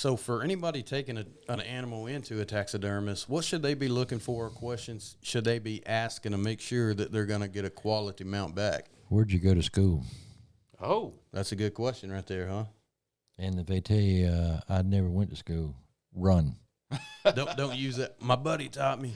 So for anybody taking an animal into a taxidermist, what should they be looking for? Questions should they be asking to make sure that they're going to get a quality mount back? Where'd you go to school? Oh, that's a good question right there, huh? And if they tell you I never went to school, run. Don't use that. My buddy taught me.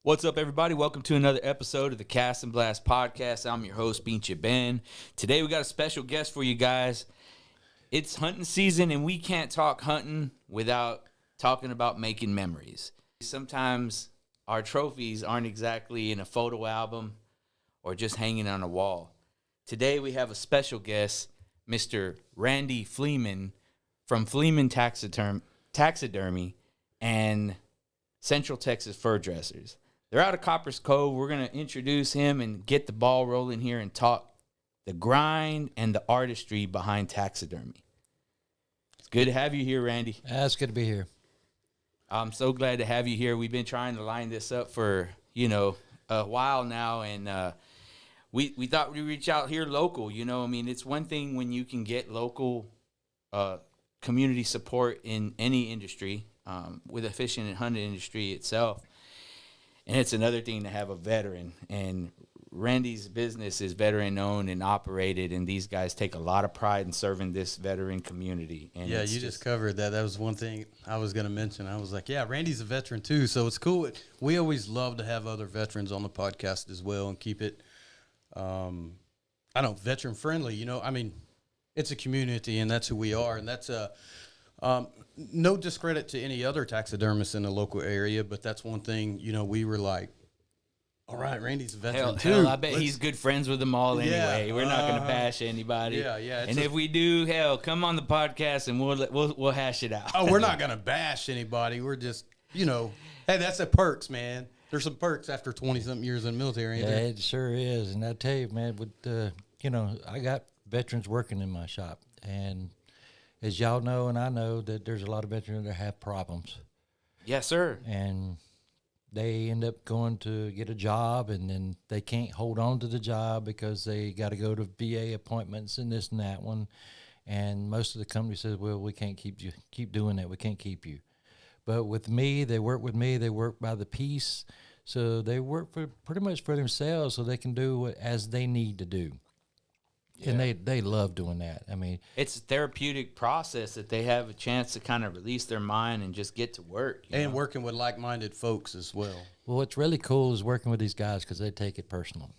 What's up, everybody? Welcome to another episode of the Cast&Blast podcast. I'm your host, Beancha Ben. Today, we got a special guest for you guys. It's hunting season, and we can't talk hunting without talking about making memories. Sometimes our trophies aren't exactly in a photo album or just hanging on a wall. Today, we have a special guest, Mr. Randy Fleeman from Fleeman Taxidermy and Central Texas Fur Dressers. They're out of Copper's Cove. We're going to introduce him and get the ball rolling here and talk the grind and the artistry behind taxidermy. It's good to have you here, Randy. It's good to be here. I'm so glad to have you here. We've been trying to line this up for, a while now, and we thought we'd reach out here local. It's one thing when you can get local community support in any industry, with the fishing and hunting industry itself. And it's another thing to have a veteran. And Randy's business is veteran-owned and operated, and these guys take a lot of pride in serving this veteran community. And yeah, you just covered that. That was one thing I was going to mention. I was like, yeah, Randy's a veteran too, so it's cool. We always love to have other veterans on the podcast as well and keep it, veteran-friendly. It's a community, and that's who we are, and that's no discredit to any other taxidermists in the local area, but that's one thing, we were like, all right, Randy's a veteran too. Hell, I bet he's good friends with them all anyway. We're not going to bash anybody. Yeah. And if we do, come on the podcast and we'll hash it out. Oh, we're not going to bash anybody. We're just, hey, that's the perks, man. There's some perks after 20-something years in the military, ain't there? It sure is. And I tell you, man, I got veterans working in my shop, and as y'all know, and I know, that there's a lot of veterans that have problems. Yes, sir. And they end up going to get a job, and then they can't hold on to the job because they got to go to VA appointments and this and that one. And most of the company says, well, we can't keep doing that. We can't keep you. But with me, they work with me. They work by the piece. So they work pretty much for themselves so they can do as they need to do. Yeah. And they love doing that. It's a therapeutic process that they have a chance to kind of release their mind and just get to work. And working with like-minded folks as well. Well, what's really cool is working with these guys because they take it personal.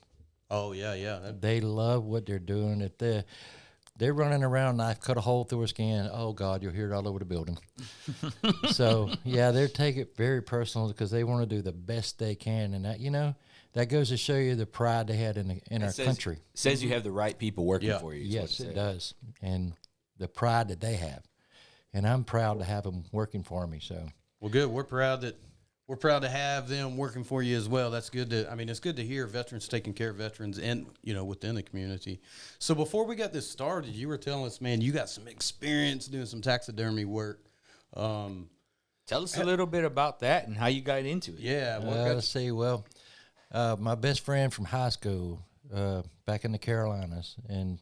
Oh, yeah. They love what they're doing. If they're running around, knife cut a hole through a skin, oh, God, you'll hear it all over the building. So, yeah, they take it very personal because they want to do the best they can. And that, that goes to show you the pride they had in our country. Says you have the right people working for you. Yes, it does. And the pride that they have. And I'm proud to have them working for me. So, well, good. We're proud to have them working for you as well. That's good it's good to hear veterans taking care of veterans and, within the community. So before we got this started, you were telling us, man, you got some experience doing some taxidermy work. Tell us a little bit about that and how you got into it. Yeah. Let's see. Well, my best friend from high school, back in the Carolinas, and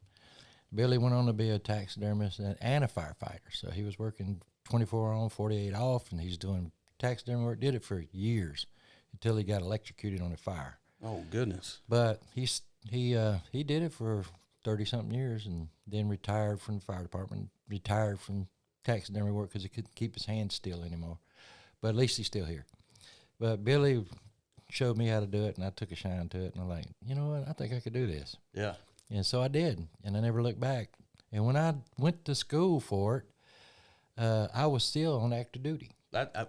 Billy went on to be a taxidermist and a firefighter. So he was working 24 on, 48 off, and he's doing taxidermy work. Did it for years until he got electrocuted on a fire. Oh, goodness. But he did it for 30-something years and then retired from the fire department, retired from taxidermy work because he couldn't keep his hands still anymore. But at least he's still here. But Billy showed me how to do it, and I took a shine to it, and I'm like, you know what, I think I could do this. Yeah. And so I did, and I never looked back. And when I went to school for it, I was still on active duty.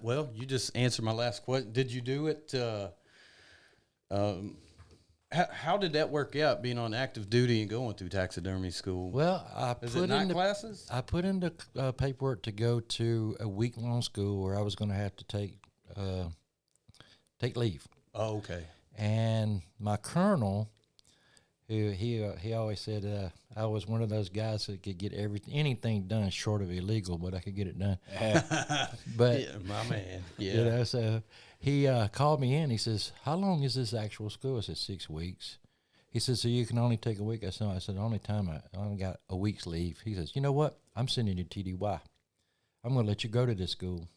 Well, you just answered my last question. Did you do it? How did that work out, being on active duty and going through taxidermy school? Well, Is it night classes? I put in the paperwork to go to a week-long school where I was going to have to take leave. Oh, okay. And my colonel He always said I was one of those guys that could get anything done short of illegal, but I could get it done. But Yeah, my man. Yeah. you know, so he called me in. He says, "How long is this actual school?" I said, 6 weeks. He said, "So you can only take a week?" I said, "The only time I only got a week's leave." He says, "You know what? I'm sending you TDY. I'm going to let you go to this school."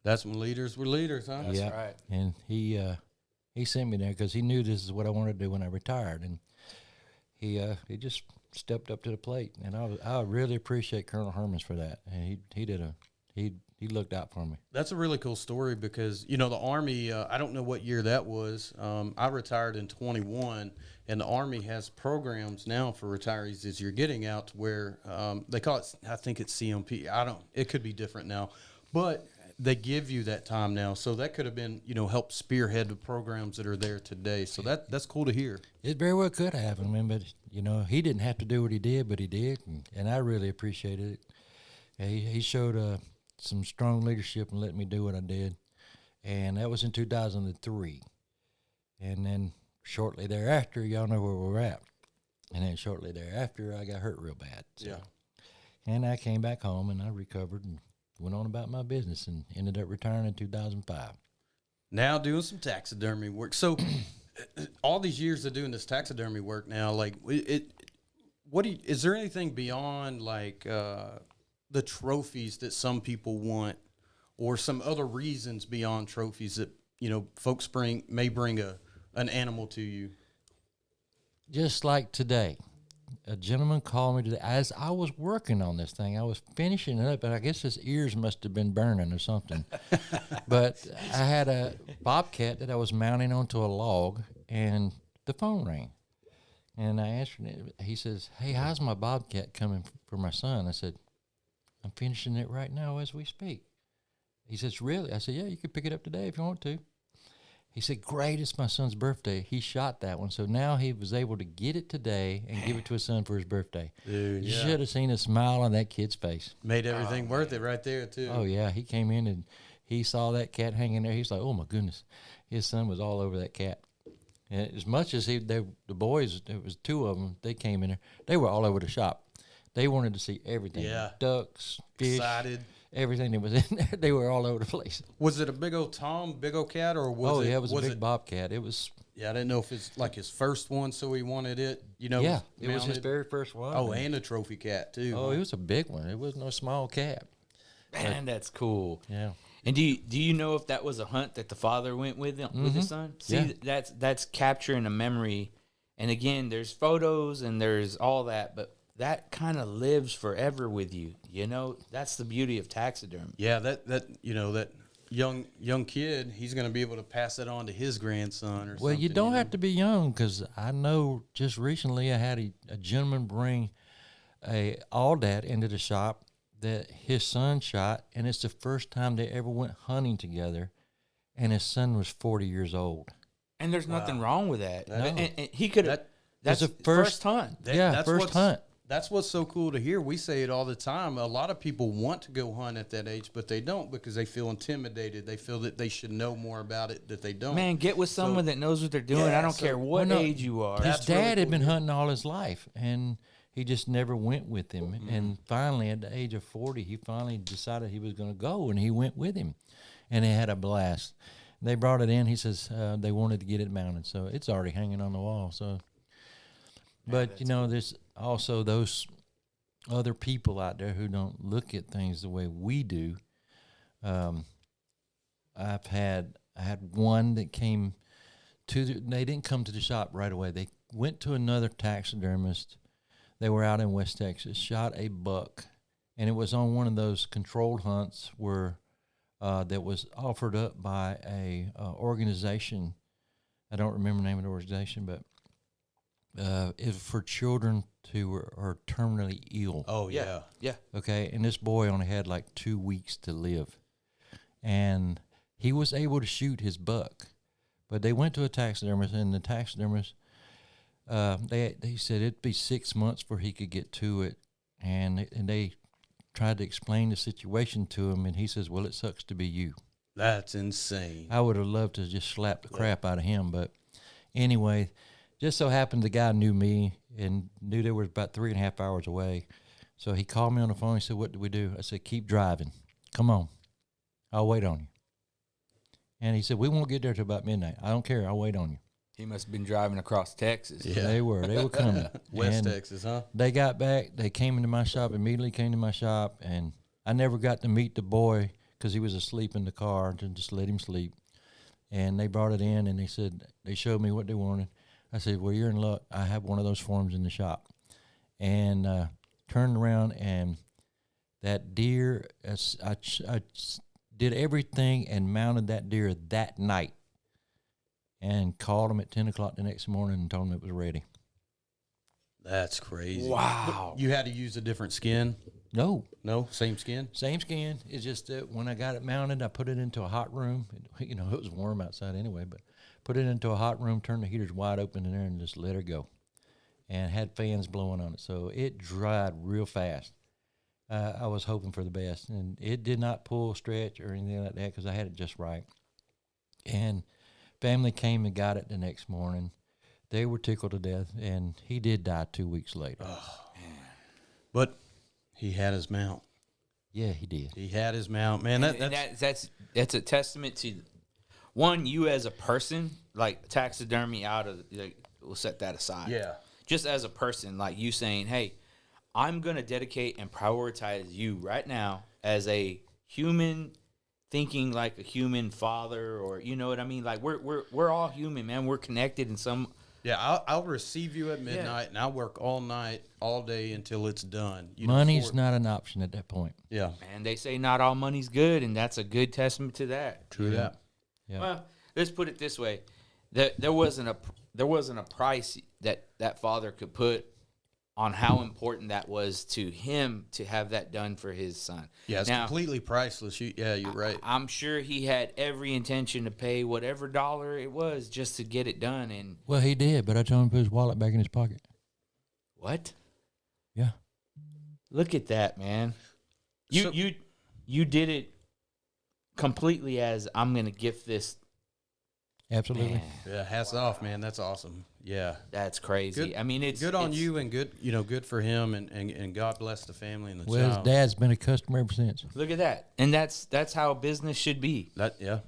That's when leaders were leaders, huh? That's right. And he sent me there because he knew this is what I wanted to do when I retired, and he just stepped up to the plate, and I really appreciate Colonel Hermans for that, and he looked out for me. That's a really cool story because, you know, the Army, I don't know what year that was. I retired in 21, and the Army has programs now for retirees as you're getting out to where they call it, I think it's CMP. It could be different now, but they give you that time now. So that could have been, you know, help spearhead the programs that are there today. So that's cool to hear. It very well could have. I mean, but, you know, he didn't have to do what he did, but he did, and I really appreciated it. He showed some strong leadership and let me do what I did, and that was in 2003. And then shortly thereafter, y'all know where we're at. And then shortly thereafter, I got hurt real bad. So. Yeah. And I came back home, and I recovered and went on about my business and ended up retiring in 2005. Now doing some taxidermy work. So all these years of doing this taxidermy work now, like is there anything beyond like the trophies that some people want, or some other reasons beyond trophies that, you know, folks may bring an animal to you? Just like today, a gentleman called me today as I was working on this thing. I was finishing it up, and I guess his ears must have been burning or something. But I had a bobcat that I was mounting onto a log, and the phone rang. And I answered it. He says, "Hey, how's my bobcat coming for my son?" I said, "I'm finishing it right now as we speak." He says, "Really?" I said, "Yeah, you can pick it up today if you want to." He said, "Great, it's my son's birthday." He shot that one, so now he was able to get it today and give it to his son for his birthday. Dude, You yeah. should have seen a smile on that kid's face. Made everything worth it right there, too. Oh, yeah, he came in and he saw that cat hanging there. He's like, "Oh, my goodness." His son was all over that cat. And as much as the boys, there was two of them, they came in there, they were all over the shop. They wanted to see everything. Yeah. Ducks, fish, Excited. everything that was in there. They were all over the place. Was it a big old cat, or was it was a big bobcat. It was. Yeah, I didn't know if it's like his first one, so he wanted it, you know. Yeah, it was his mounted. very first one. Oh, and a trophy cat, too. Oh, it was a big one. It was no small cat. Man, that's cool. Yeah. And do you know if that was a hunt that the father went with his son? See, Yeah. that's capturing a memory. And again, there's photos and there's all that, but that kind of lives forever with you. You know, that's the beauty of taxidermy. Yeah, that you know, that young kid, he's going to be able to pass that on to his grandson or something. Well, you don't have to be young, because I know just recently I had a gentleman bring a Aldat into the shop that his son shot, and it's the first time they ever went hunting together, and his son was 40 years old. And there's nothing wrong with that. No. And he could have. That's the the first- first hunt. That's first hunt. That's what's so cool to hear. We say it all the time. A lot of people want to go hunt at that age, but they don't because they feel intimidated. They feel that they should know more about it, that they don't. Man, get with someone that knows what they're doing. Yeah, I don't so- care what Well, no, age you are. His That's really dad had cool been to hear. hunting all his life, and he just never went with him. And finally, at the age of 40, he finally decided he was going to go, and he went with him, and they had a blast. They brought it in. He says they wanted to get it mounted, so it's already hanging on the wall. So, but you know, there's also those other people out there who don't look at things the way we do. I had one that came they didn't come to the shop right away. They went to another taxidermist. They were out in West Texas, shot a buck, and it was on one of those controlled hunts where that was offered up by a organization. I don't remember the name of the organization, but it was for children who are terminally ill. Oh, yeah. Yeah. Okay, and this boy only had like 2 weeks to live, and he was able to shoot his buck. But they went to a taxidermist, and the taxidermist, they said it'd be 6 months before he could get to it, and they tried to explain the situation to him, and he says, "Well, it sucks to be you." That's insane. I would have loved to just slap the crap out of him, but anyway, just so happened the guy knew me and knew they were about 3.5 hours away. So he called me on the phone. He said, "What do we do?" I said, "Keep driving. Come on. I'll wait on you." And he said, "We won't get there till about midnight. I don't care. I'll wait on you." He must have been driving across Texas. Yeah. They were coming. West And Texas, huh? they got back. They came into my shop, immediately came to my shop. And I never got to meet the boy because he was asleep in the car, to just let him sleep. And they brought it in, and they showed me what they wanted. I said, "Well, you're in luck. I have one of those forms in the shop." And turned around, and that deer, I did everything and mounted that deer that night and called him at 10 o'clock the next morning and told him it was ready. That's crazy. Wow. You had to use a different skin? No, Same skin? same skin. It's just that when I got it mounted, I put it into a hot room. It was warm outside anyway, but put it into a hot room, turned the heaters wide open in there, and just let her go. And had fans blowing on it. So it dried real fast. I was hoping for the best. And it did not pull, stretch, or anything like that because I had it just right. And family came and got it the next morning. They were tickled to death, and he did die 2 weeks later. Oh, man. But he had his mount. Yeah, he did. He had his mount. Man, that's a testament to, one, you as a person, like taxidermy we'll set that aside. yeah. Just as a person, like you saying, hey, I'm going to dedicate and prioritize you right now as a human, thinking like a human father, or you know what I mean? Like we're all human, man. We're connected in some. Yeah, I'll receive you at midnight, and I'll work all night, all day until it's done. Money's not an option at that point. Yeah. And they say not all money's good, and that's a good testament to that. True that. Yeah. Well, let's put it this way: there wasn't a price that father could put on how important that was to him to have that done for his son. Yeah, it's completely priceless. You're right. I'm sure he had every intention to pay whatever dollar it was just to get it done. And Well, he did, but I told him to put his wallet back in his pocket. what? Yeah. Look at that, man. You did it completely as I'm going to gift this. Absolutely. Man, Yeah, hats off, man. That's awesome. Yeah. that's crazy. Good, I mean, it's good on it's- you, and good for him, and God bless the family and the Well, his child. dad's been a customer ever since, Look at that, and that's how business should be, Yeah.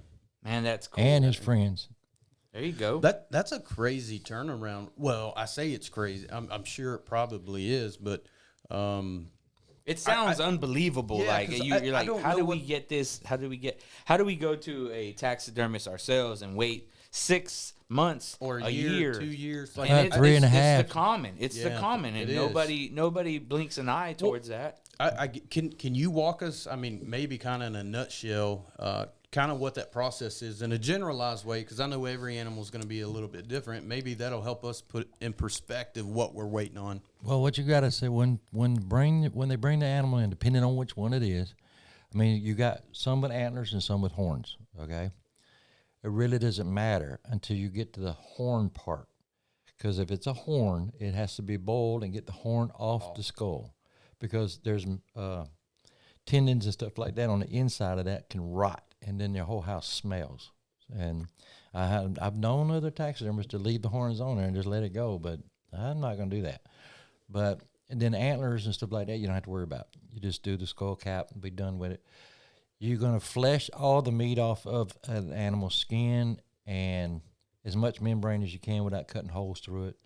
man. That's cool. and his friends. There you go. That's a crazy turnaround. Well, I say it's crazy. I'm sure it probably is, but It sounds unbelievable. Yeah, like 'cause you're I like, don't how know do we what- get this? How do we go to a taxidermist ourselves and wait 6 months or a year, 2 years. Like About 3.5. It's the common. It's the Yeah, common, and it is. nobody blinks an eye towards that. Can you walk us? I mean, maybe kind of in a nutshell, kind of what that process is in a generalized way, because I know every animal is going to be a little bit different. Maybe that'll help us put in perspective what we're waiting on. Well, what you got to say when they bring the animal in, depending on which one it is. I mean, you got some with antlers and some with horns. Okay, it really doesn't matter until you get to the horn part, because if it's a horn, it has to be boiled and get the horn off the skull, because there's tendons and stuff like that on the inside of that can rot, and then your whole house smells. And I've known other taxidermists to leave the horns on there and just let it go, but I'm not going to do that. But and then antlers and stuff like that, you don't have to worry about. You just do the skull cap and be done with it. You're going to flesh all the meat off of an animal's skin and as much membrane as you can without cutting holes through it.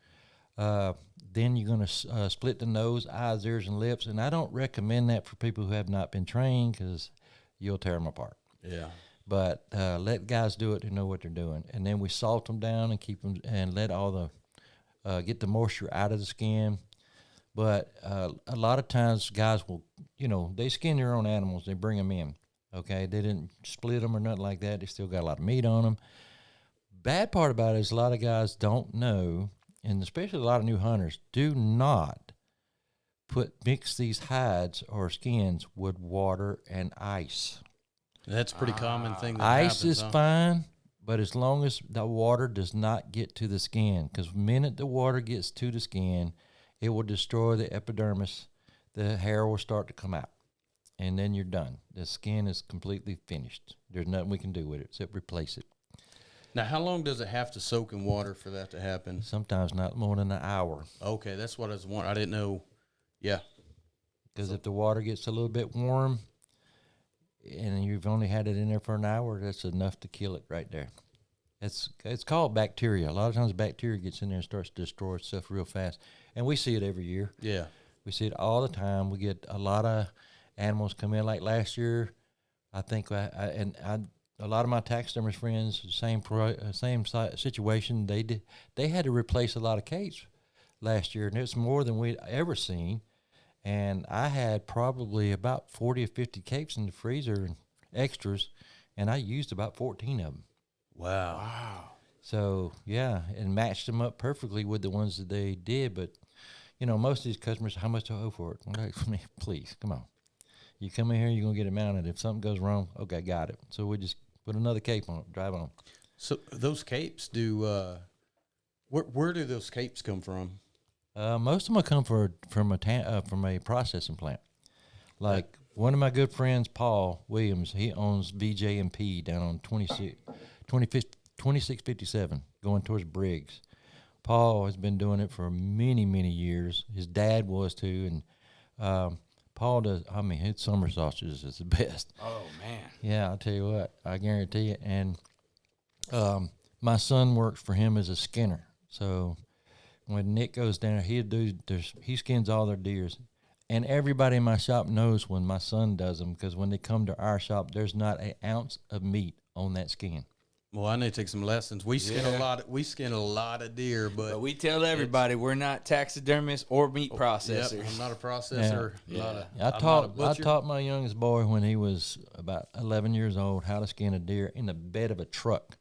Then you're going to split the nose, eyes, ears, and lips. And I don't recommend that for people who have not been trained, because you'll tear them apart. Yeah. But let guys do it who know what they're doing. And then we salt them down and keep them, and let all the get the moisture out of the skin. But a lot of times guys will, they skin their own animals. They bring them in. Okay, they didn't split them or nothing like that. They still got a lot of meat on them. Bad part about it is a lot of guys don't know, and especially a lot of new hunters, do not mix these hides or skins with water and ice. That's a pretty common thing. That Ice happens, is huh? fine, but as long as the water does not get to the skin, because the minute the water gets to the skin, it will destroy the epidermis. The hair will start to come out, and then you're done. The skin is completely finished. There's nothing we can do with it except replace it. Now, how long does it have to soak in water for that to happen? Sometimes not more than an hour. Okay, that's what I was wondering. I didn't know. Yeah. Because if the water gets a little bit warm and you've only had it in there for an hour, that's enough to kill it right there. It's called bacteria. A lot of times bacteria gets in there and starts to destroy itself real fast. And we see it every year. Yeah. We see it all the time. We get a lot of animals come in. Like last year, I think a lot of my taxidermist friends, same situation. They had to replace a lot of capes last year, and it's more than we'd ever seen. And I had probably about 40 or 50 capes in the freezer and extras, and I used about 14 of them. Wow. So, yeah, and matched them up perfectly with the ones that they did. But, most of these customers, how much do I owe for it? I'm like, please, come on. You come in here, you're going to get it mounted. If something goes wrong, okay, got it. So we just put another cape on it, drive on. So those capes where do those capes come from? Most of them come from a processing plant. Like one of my good friends, Paul Williams, he owns VJ&P down on 2657, going towards Briggs. Paul has been doing it for many, many years. His dad was too, and Paul does. I mean, his summer sausages is the best. Oh man! Yeah, I'll tell you what, I guarantee it. And my son works for him as a skinner. So when Nick goes down, he skins all their deers. And everybody in my shop knows when my son does them, because when they come to our shop, there's not an ounce of meat on that skin. Well, I need to take some lessons. We skin a lot of deer, but we tell everybody we're not taxidermists or meat processors. Yep, I'm not a processor. Yeah. I taught my youngest boy when he was about 11 years old how to skin a deer in the bed of a truck.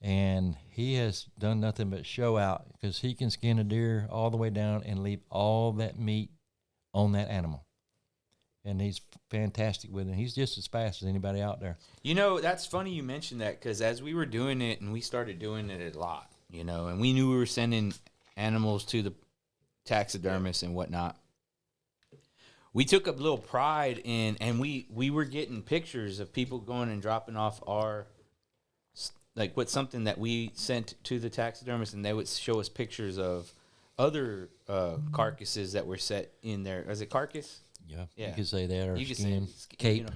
And he has done nothing but show out, because he can skin a deer all the way down and leave all that meat on that animal. And he's fantastic with it. He's just as fast as anybody out there. That's funny you mentioned that, because as we were doing it, and we started doing it a lot, and we knew we were sending animals to the taxidermists and whatnot, we took a little pride in, and we were getting pictures of people going and dropping off what's something that we sent to the taxidermist, and they would show us pictures of other carcasses that were set in there. Is it carcass? Yeah, you could say that, or you could skin, say cape.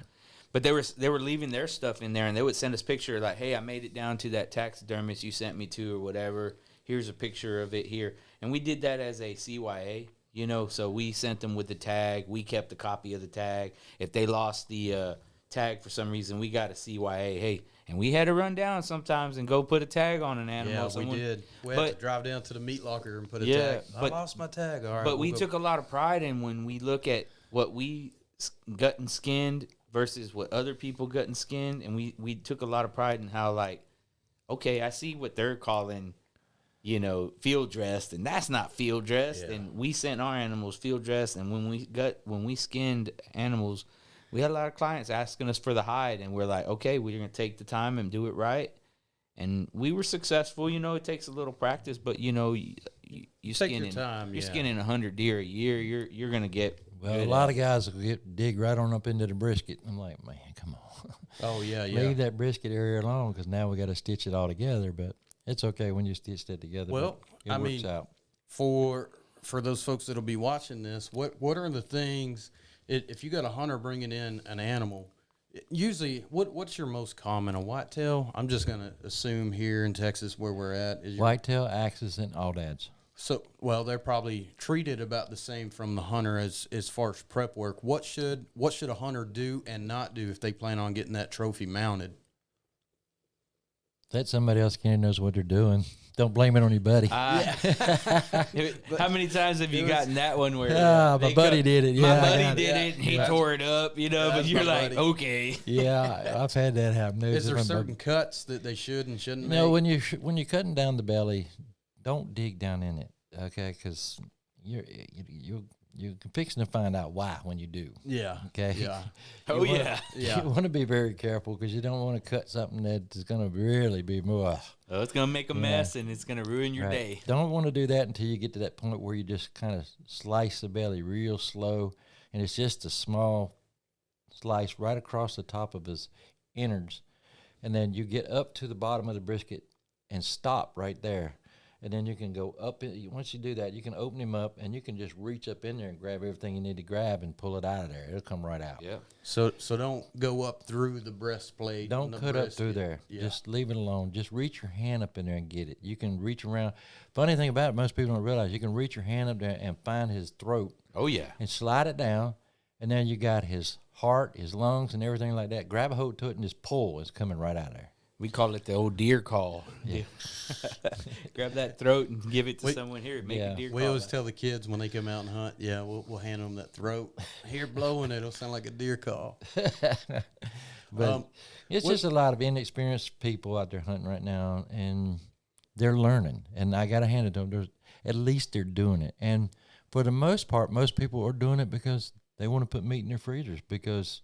But they were leaving their stuff in there, and they would send us picture like, hey, I made it down to that taxidermist you sent me to, or whatever. Here's a picture of it here. And we did that as a CYA, so we sent them with the tag. We kept a copy of the tag. If they lost the tag for some reason, we got a CYA. Hey, and we had to run down sometimes and go put a tag on an animal. Yeah, we did. We had to drive down to the meat locker and put a tag. I lost my tag. All right. But we took a lot of pride in when we look at what we gut and skinned versus what other people gut and skinned, and we took a lot of pride in how, like, okay, I see what they're calling, field dressed, and that's not field dressed. Yeah. And we sent our animals field dressed, and when we skinned animals, we had a lot of clients asking us for the hide, and we're like, okay, we're gonna take the time and do it right, and we were successful. It takes a little practice, but you take your time. You're skinning 100 deer a year. You're gonna get. Well, a lot of guys will dig right on up into the brisket. I'm like, man, come on. Oh yeah. Leave that brisket area alone, because now we got to stitch it all together. But it's okay when you stitch that together. Well, it works out. For those folks that'll be watching this, what are the things? If you got a hunter bringing in an animal, usually what's your most common? A whitetail? I'm just gonna assume here in Texas where we're at is whitetail, axes, and audads. So, well, they're probably treated about the same from the hunter as far as prep work. What should a hunter do and not do if they plan on getting that trophy mounted? Let somebody else knows what they're doing. Don't blame it on your buddy. How many times have you gotten that one where my buddy did it? My buddy did it, and he tore it up, but you're like, okay. Yeah, I've had that happen. Is there certain cuts that they should and shouldn't make? No, when you're cutting down the belly, don't dig down in it, okay? Because you're fixing to find out why when you do. Yeah. Okay. Yeah. You want to be very careful, because you don't want to cut something that is going to really be more. Oh, it's going to make a mess, and it's going to ruin your day. Don't want to do that until you get to that point where you just kind of slice the belly real slow, and it's just a small slice right across the top of his innards. and then you get up to the bottom of the brisket and stop right there. And then you can go up. Once you do that, you can open him up, and you can just reach up in there and grab everything you need to grab and pull it out of there. It'll come right out. Yeah. So don't go up through the breastplate. Don't cut up through there. Yeah. Just leave it alone. Just reach your hand up in there and get it. You can reach around. Funny thing about it, most people don't realize you can reach your hand up there and find his throat. Oh, yeah. And slide it down, and then you got his heart, his lungs, and everything like that. Grab a hold to it and just pull. It's coming right out of there. We call it the old deer call. Yeah. Grab that throat and give it to someone here. Make a deer call. We always tell the kids when they come out and hunt, we'll hand them that throat. Hear blowing, it'll sound like a deer call. But it's just a lot of inexperienced people out there hunting right now, and they're learning. And I got to hand it to them. At least they're doing it. And for the most part, most people are doing it because they want to put meat in their freezers because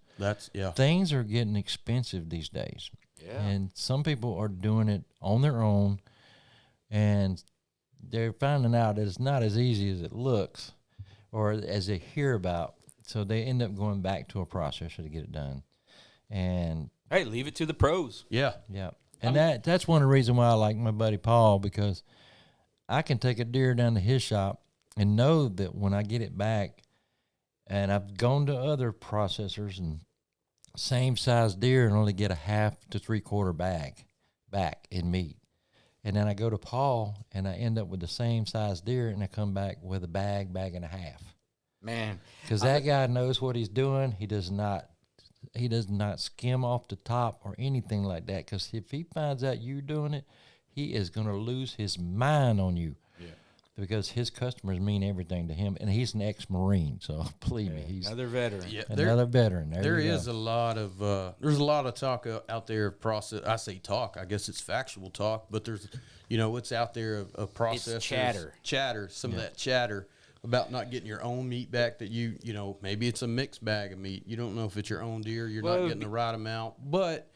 things are getting expensive these days. Yeah. And some people are doing it on their own, and they're finding out that it's not as easy as it looks or as they hear about. So they end up going back to a processor to get it done. And hey, leave it to the pros. Yeah. Yeah. And that's one of the reasons why I like my buddy Paul, because I can take a deer down to his shop and know that when I get it back, and I've gone to other processors and same size deer and only get a 1/2 to 3/4 bag back in meat. And then I go to Paul and I end up with the same size deer and I come back with a bag and a half. Man. Because that guy knows what he's doing. He does not skim off the top or anything like that. Because if he finds out you're doing it, he is going to lose his mind on you. Yeah. Because his customers mean everything to him, and he's an ex-Marine, so believe me, he's another veteran. Yeah, another veteran. There is a lot of there's a lot of talk out there of process. I say talk, I guess it's factual talk, but there's what's out there of processors. It's chatter. Some of that chatter about not getting your own meat back that maybe it's a mixed bag of meat. You don't know if it's your own deer, you're not getting the right amount. But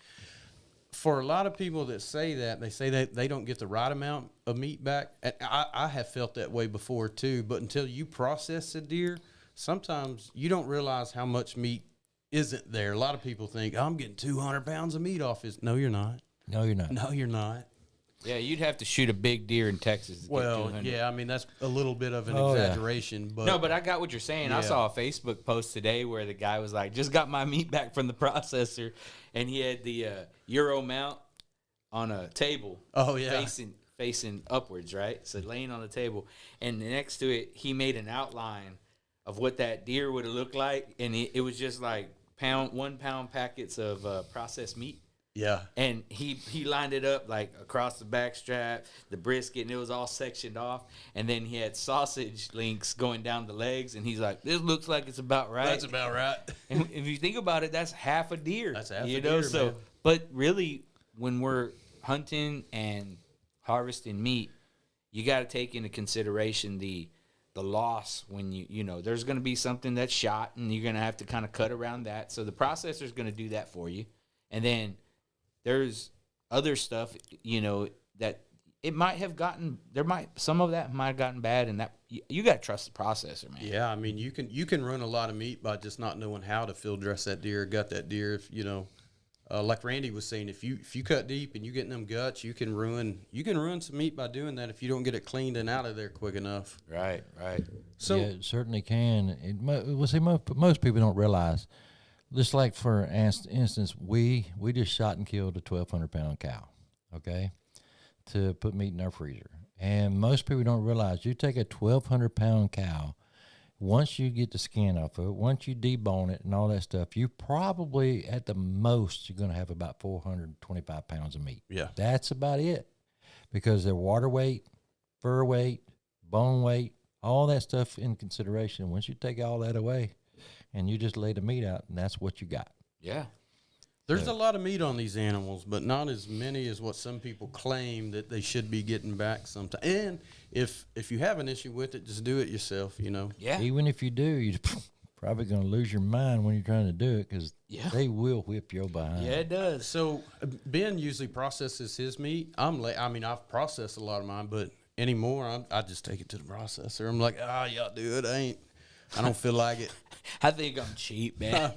for a lot of people that say that, they say that they don't get the right amount of meat back. And I have felt that way before too, but until you process a deer, sometimes you don't realize how much meat isn't there. A lot of people think, I'm getting 200 pounds of meat off his. No, you're not. No, you're not. No, you're not. Yeah, you'd have to shoot a big deer in Texas. To Well, get 200. yeah, I mean, that's a little bit of an Oh, yeah. exaggeration. But No, but I got what you're saying. I Yeah. saw a Facebook post today where the guy was like, just got my meat back from the processor, and he had the Euro mount on a table. Oh, yeah. Facing upwards, right? So laying on the table. And next to it, he made an outline of what that deer would have looked like, and it was just like 1 pound packets of processed meat. Yeah. And he lined it up like across the back strap, the brisket, and it was all sectioned off. And then he had sausage links going down the legs, and he's like, "This looks like it's about right." That's about right. And if you think about it, that's half a deer. That's half a you deer, So, man. but really, when we're hunting and harvesting meat, you got to take into consideration the loss when there's going to be something that's shot, and you're going to have to kind of cut around that. So the processor's going to do that for you, and then there's other stuff, that it might have gotten. Some of that might have gotten bad, and that you got to trust the processor, man. Yeah, I mean, you can run a lot of meat by just not knowing how to field dress that deer, gut that deer. If like Randy was saying, if you cut deep and you get in them guts, you can ruin some meat by doing that if you don't get it cleaned and out of there quick enough. Right. So yeah, it certainly can. Most people don't realize. Just like for instance, we just shot and killed a 1,200-pound cow, okay, to put meat in our freezer. And most people don't realize you take a 1,200-pound cow, once you get the skin off of it, once you debone it and all that stuff, you probably, at the most, you're going to have about 425 pounds of meat. Yeah. That's about it, because their water weight, fur weight, bone weight, all that stuff in consideration. Once you take all that away, and you just lay the meat out, and that's what you got. Yeah. There's a lot of meat on these animals, but not as many as what some people claim that they should be getting back sometime. And if you have an issue with it, just do it yourself, Yeah. Even if you do, you're probably going to lose your mind when you're trying to do it, because they will whip your behind. Yeah, it does. So Ben usually processes his meat. I've processed a lot of mine, but anymore, I just take it to the processor. I'm like, y'all do it. I don't feel like it. I think I'm cheap, man.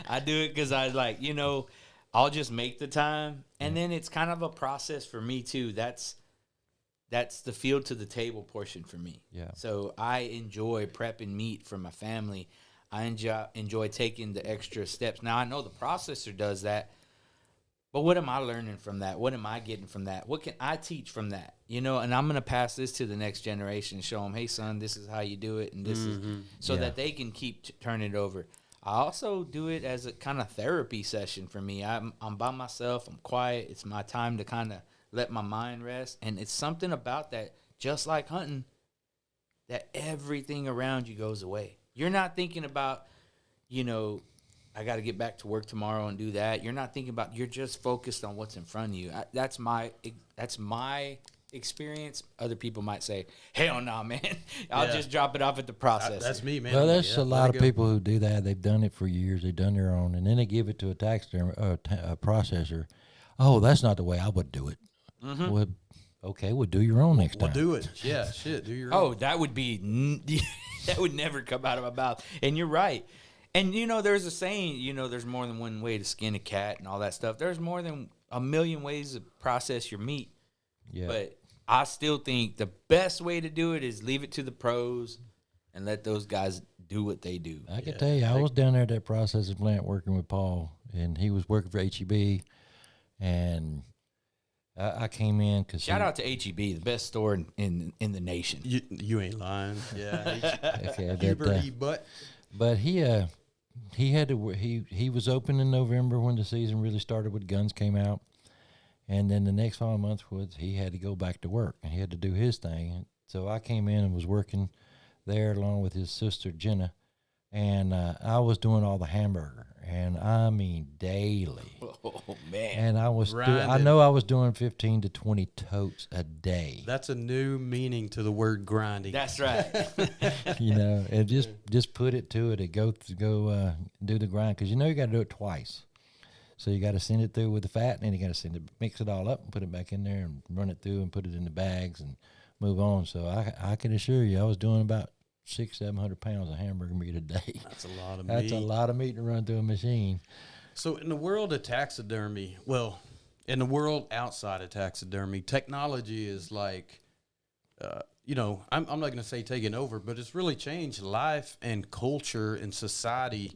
I do it because I I'll just make the time, and then it's kind of a process for me too. That's the field to the table portion for me. Yeah. So I enjoy prepping meat for my family. I enjoy taking the extra steps. Now I know the processor does that, but what am I learning from that? What am I getting from that? What can I teach from that? You know, and I'm going to pass this to the next generation and show them, hey, son, this is how you do it, and this is so that they can keep turning it over. I also do it as a kind of therapy session for me. I'm by myself. I'm quiet. It's my time to kind of let my mind rest. And it's something about that, just like hunting, that everything around you goes away. You're not thinking about, you know, I got to get back to work tomorrow and do that. You're not thinking about, you're just focused on what's in front of you. That's my experience. Other people might say, hell no, man. I'll just drop it off at the processor. That's me, man. Well, there's a lot of go. people who do that. They've done it for years. They've done their own, and then they give it to a taxidermy a processor. Oh, that's not the way I would do it. Well, okay, we'll do your own next time. We'll do it. Yeah, shit, do your own. Oh, that would be that would never come out of my mouth. And you're right. And you know, there's a saying, you know, there's more than one way to skin a cat and all that stuff. There's more than a million ways to process your meat. Yeah. But I still think the best way to do it is leave it to the pros and let those guys do what they do. I can tell you, I was down there at that processing plant working with Paul, and he was working for HEB, and I came in because Shout out to HEB, the best store in the nation. You ain't lying. Yeah. Okay, Hubert E. Butt. but he had to he was open in November when the season really started when guns came out, and then the next 5 months was he had to go back to work and he had to do his thing. So I came in and was working there along with his sister Jenna, and I was doing all the hamburger, and I mean daily. Oh man! And I was doing 15 to 20 totes a day. That's a new meaning to the word grinding. That's right. You know, and just put it to it and go do the grind, because you know you got to do it twice. So you got to send it through with the fat, and then you got to mix it all up and put it back in there and run it through and put it in the bags and move on. So I can assure you, I was doing about 600-700 pounds of hamburger meat a day. That's a lot of meat. That's a lot of meat to run through a machine. So in the world of taxidermy, well, in the world outside of taxidermy, technology is like, you know, I'm not going to say taking over, but it's really changed life and culture and society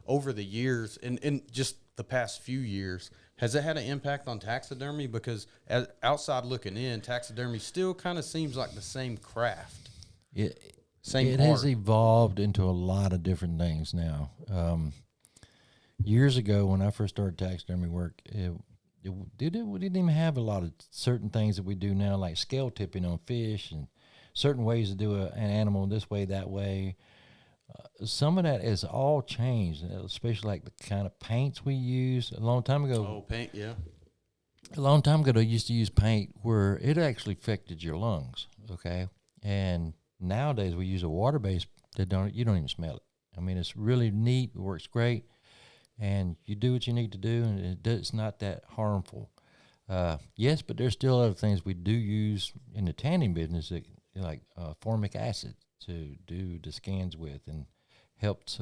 over the years, and just the past few years. Has it had an impact on taxidermy? Because as outside looking in, taxidermy still kind of seems like the same craft. It Same has art. evolved into a lot of different things now. Years ago, when I first started taxidermy work, we didn't even have a lot of certain things that we do now, like scale tipping on fish and certain ways to do an animal this way, that way. Some of that has all changed, especially like the kind of paints we use. A long time ago, Oh, paint, yeah. a long time ago, they used to use paint where it actually affected your lungs, okay? And nowadays, we use a water-based that you don't even smell it. I mean, it's really neat. It works great. And you do what you need to do, and it's not that harmful. Yes, but there's still other things we do use in the tanning business, like formic acid to do the scans with, and helps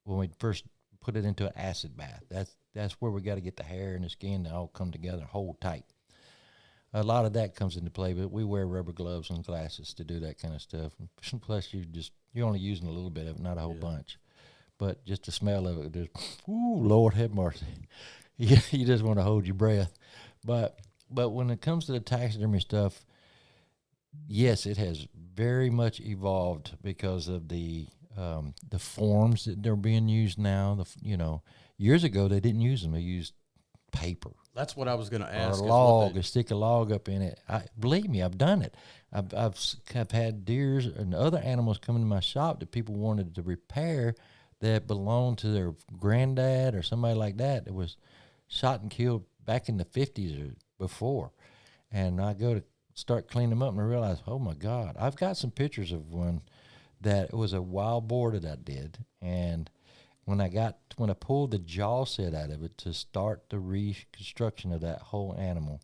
when we first put it into an acid bath. That's where we got to get the hair and the skin to all come together, hold tight. A lot of that comes into play, but we wear rubber gloves and glasses to do that kind of stuff. Plus, you're only using a little bit of it, not a whole bunch. But just the smell of it, just, ooh, Lord have mercy. You just want to hold your breath. But when it comes to the taxidermy stuff, yes, it has very much evolved because of the forms that they're being used now. Years ago they didn't use them; they used paper. That's what I was going to ask. Or a log, or stick a log up in it. Believe me, I've done it. I've had deers and other animals come into my shop that people wanted to repair that belonged to their granddad or somebody like that was shot and killed back in the 50s or before. And I go to start cleaning them up, and I realize, oh my God, I've got some pictures of one that was a wild boar that I did. And when I pulled the jaw set out of it to start the reconstruction of that whole animal,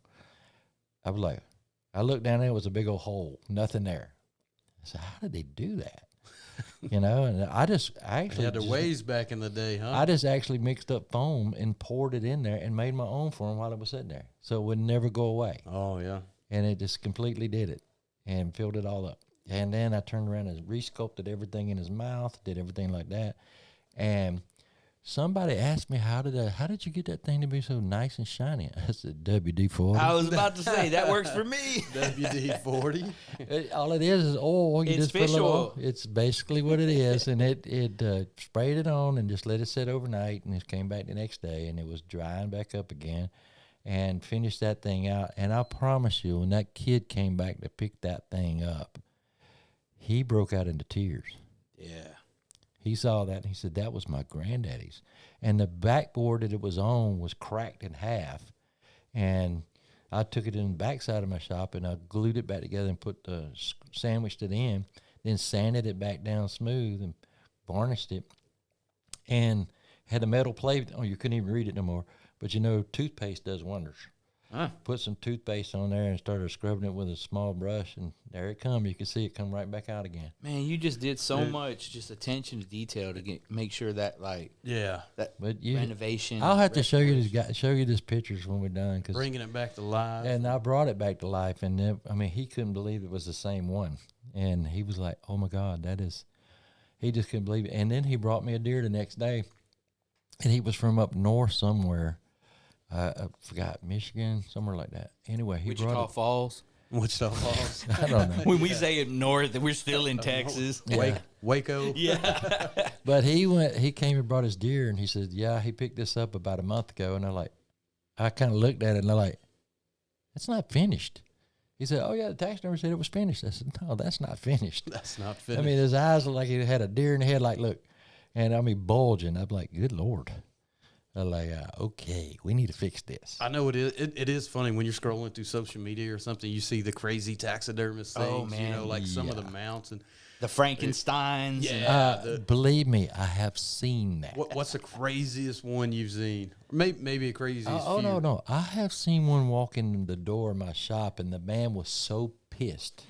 I was like, I looked down there, it was a big old hole, nothing there. I said, how did they do that? And I They actually had their ways back in the day, huh? I just actually mixed up foam and poured it in there and made my own for him while it was sitting there, so it would never go away. Oh yeah. And it just completely did it and filled it all up. And then I turned around and resculpted everything in his mouth, did everything like that. And somebody asked me, how did you get that thing to be so nice and shiny? I said, WD-40. I was about to say that works for me. WD-40. All it is oil. You It's just put a fish little oil. It's basically what it is. And it sprayed it on and just let it sit overnight. And it came back the next day and it was drying back up again. And finished that thing out. And I promise you, when that kid came back to pick that thing up, he broke out into tears. Yeah. He saw that and he said, that was my granddaddy's. And the backboard that it was on was cracked in half. And I took it in the backside of my shop and I glued it back together and sandwiched it in, then sanded it back down smooth and varnished it. And had a metal plate. Oh, you couldn't even read it no more. But toothpaste does wonders. Put some toothpaste on there and started scrubbing it with a small brush, and there it come. You can see it come right back out again. Man, you just did so much just attention to detail to make sure that renovation. I'll have to show you this pictures when we're done, cause Bringing it back to life. And I brought it back to life, and he couldn't believe it was the same one, and he was like, "Oh my God, that is." He just couldn't believe it, and then he brought me a deer the next day, and he was from up north somewhere. I forgot, Michigan, somewhere like that. Anyway, he Wichita brought it. Falls. Wichita Falls. I don't know. When we say it north, we're still in Texas. Waco. Yeah. But he came and brought his deer, and he said, yeah, he picked this up about a month ago. And I kind of looked at it, and I'm like, it's not finished. He said, oh, yeah, the taxidermist said it was finished. I said, no, that's not finished. That's not finished. I mean, his eyes looked like he had a deer in the head, like, look. And bulging. I'm like, good Lord. I'm like, okay, we need to fix this. I know it is. It is funny when you're scrolling through social media or something. You see the crazy taxidermist things. Oh, man. Like some of the mounts and The Frankensteins. Yeah. Believe me, I have seen that. What's the craziest one you've seen? Maybe a craziest. few. No. I have seen one walk in the door of my shop, and the man was so pissed.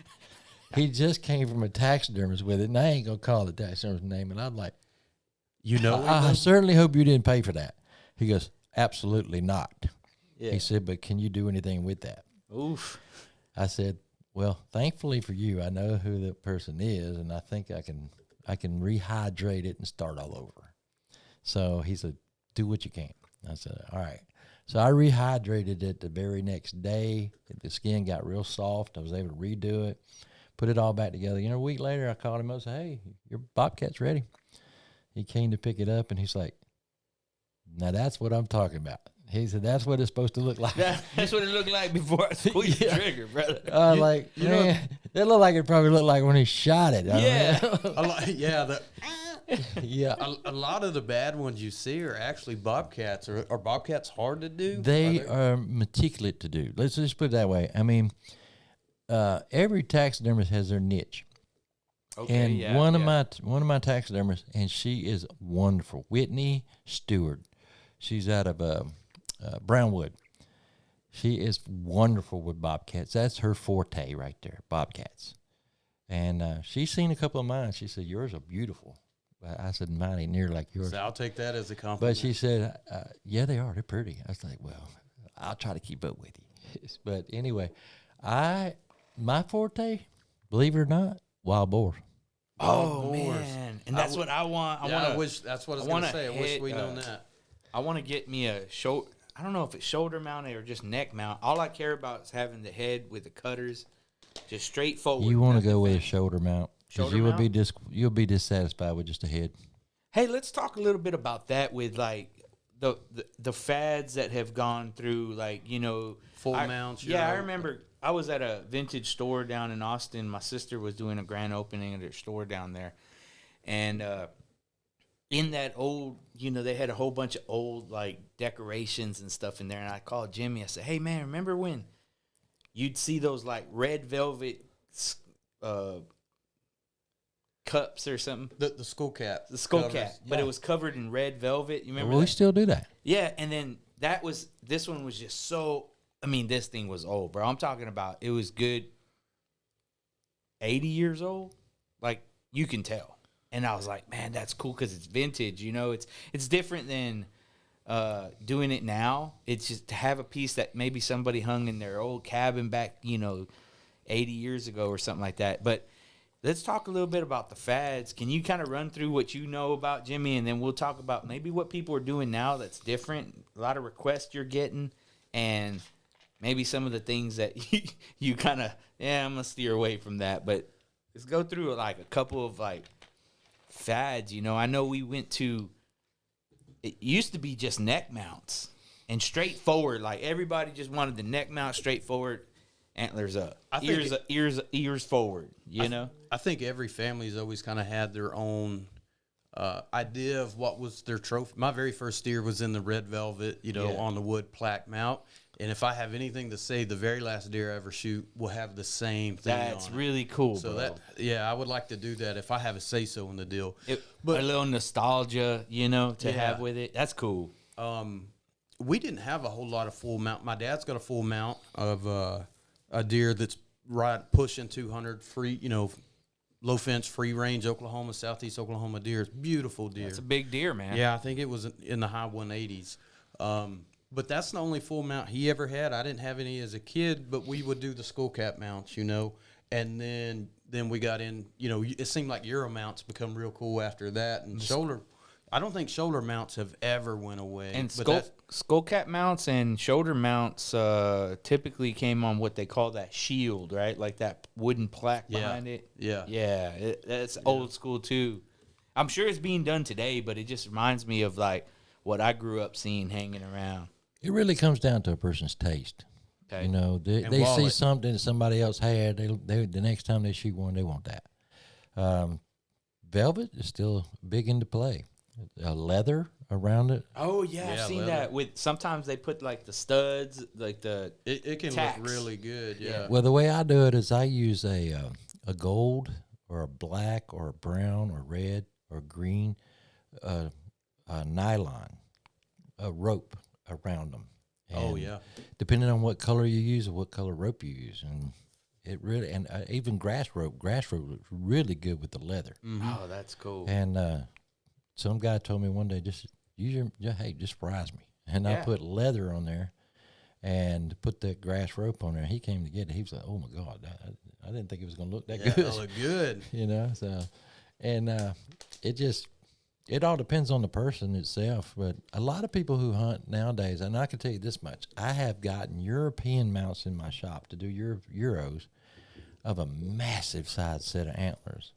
He just came from a taxidermist with it, and I ain't going to call the taxidermist's name. And I'm like, I certainly hope you didn't pay for that. He goes, absolutely not. Yeah. He said, but can you do anything with that? Oof. I said, well, thankfully for you, I know who the person is, and I think I can rehydrate it and start all over. So he said, do what you can. I said, all right. So I rehydrated it the very next day. The skin got real soft. I was able to redo it, put it all back together. A week later, I called him up and said, hey, your bobcat's ready. He came to pick it up, and he's like, now that's what I'm talking about. He said, that's what it's supposed to look like. That's what it looked like before I squeezed the trigger, brother. That looked like it probably looked like when he shot it. A lot of the bad ones you see are actually bobcats. Are bobcats hard to do? They are meticulous to do. Let's just put it that way. I mean, every taxidermist has their niche. Okay, and one of my taxidermists, and she is wonderful, Whitney Stewart. She's out of Brownwood. She is wonderful with bobcats. That's her forte right there, bobcats. And she's seen a couple of mine. She said, yours are beautiful. I said, mine ain't near like yours. So I'll take that as a compliment. But she said, yeah, they are. They're pretty. I was like, well, I'll try to keep up with you. But anyway, my forte, believe it or not, wild boars. Oh, man. And that's what I want. I wish that's what I was going to say. I wish we'd known that. I want to get me a shoulder. I don't know if it's shoulder mounted or just neck mount. All I care about is having the head with the cutters just straight forward. You want to go with a shoulder mount. Because you'll be dissatisfied with just a head. Hey, let's talk a little bit about that with like the fads that have gone through, like, full mounts. Yeah, I remember I was at a vintage store down in Austin. My sister was doing a grand opening of their store down there. And in that old, they had a whole bunch of old, like, decorations and stuff in there. And I called Jimmy. I said, hey, man, remember when you'd see those, like, red velvet cups or something? The skull cap. The skull cap. But it was covered in red velvet. You remember We still do that. Yeah, and then this one was just so, this thing was old, bro. I'm talking about, it was good 80 years old. Like, you can tell. And I was like, man, that's cool because it's vintage. You know, it's different than doing it now. It's just to have a piece that maybe somebody hung in their old cabin back, 80 years ago or something like that. But let's talk a little bit about the fads. Can you kind of run through what you know about Jimmy, and then we'll talk about maybe what people are doing now that's different, a lot of requests you're getting, and maybe some of the things that you kind of, I'm going to steer away from that. But let's go through like a couple of like fads. I know we went to, it used to be just neck mounts and straightforward. Like everybody just wanted the neck mount straightforward, antlers up, ears forward, I think every family's always kind of had their own idea of what was their trophy. My very first steer was in the red velvet, on the wood plaque mount. And if I have anything to say, the very last deer I ever shoot will have the same thing. That's really cool, so bro. I would like to do that if I have a say so in the deal. But a little nostalgia, to have with it. That's cool. We didn't have a whole lot of full mount. My dad's got a full mount of a deer that's pushing 200 free, low fence, free range, Oklahoma, southeast Oklahoma deer. It's beautiful deer. That's a big deer, man. Yeah, I think it was in the high 180s. But that's the only full mount he ever had. I didn't have any as a kid, but we would do the skull cap mounts, and then we got in, it seemed like Euro mounts become real cool after that. And shoulder, I don't think shoulder mounts have ever went away. And skull cap mounts and shoulder mounts typically came on what they call that shield, right? Like that wooden plaque behind it. Yeah. Yeah, that's old school too. I'm sure it's being done today, but it just reminds me of like what I grew up seeing hanging around. It really comes down to a person's taste. Okay. They see something that somebody else had. They the next time they shoot one, they want that. Velvet is still big into play. Leather around it. Oh yeah, I've seen that. With sometimes they put like the studs, like the it can tacks. look really good. Yeah. Well, the way I do it is I use a gold or a black or a brown or red or green a nylon, a rope around them. And depending on what color you use or what color rope you use, and it really even grass rope looks really good with the leather. Mm-hmm. Oh, that's cool. And some guy told me one day, just use just surprise me, and I put leather on there and put that grass rope on there. He came to get it. He was like, "Oh my God, I didn't think it was going to look that good." It look good, So, and it all depends on the person itself, but a lot of people who hunt nowadays, and I can tell you this much, I have gotten European mounts in my shop to do Euros of a massive size set of antlers,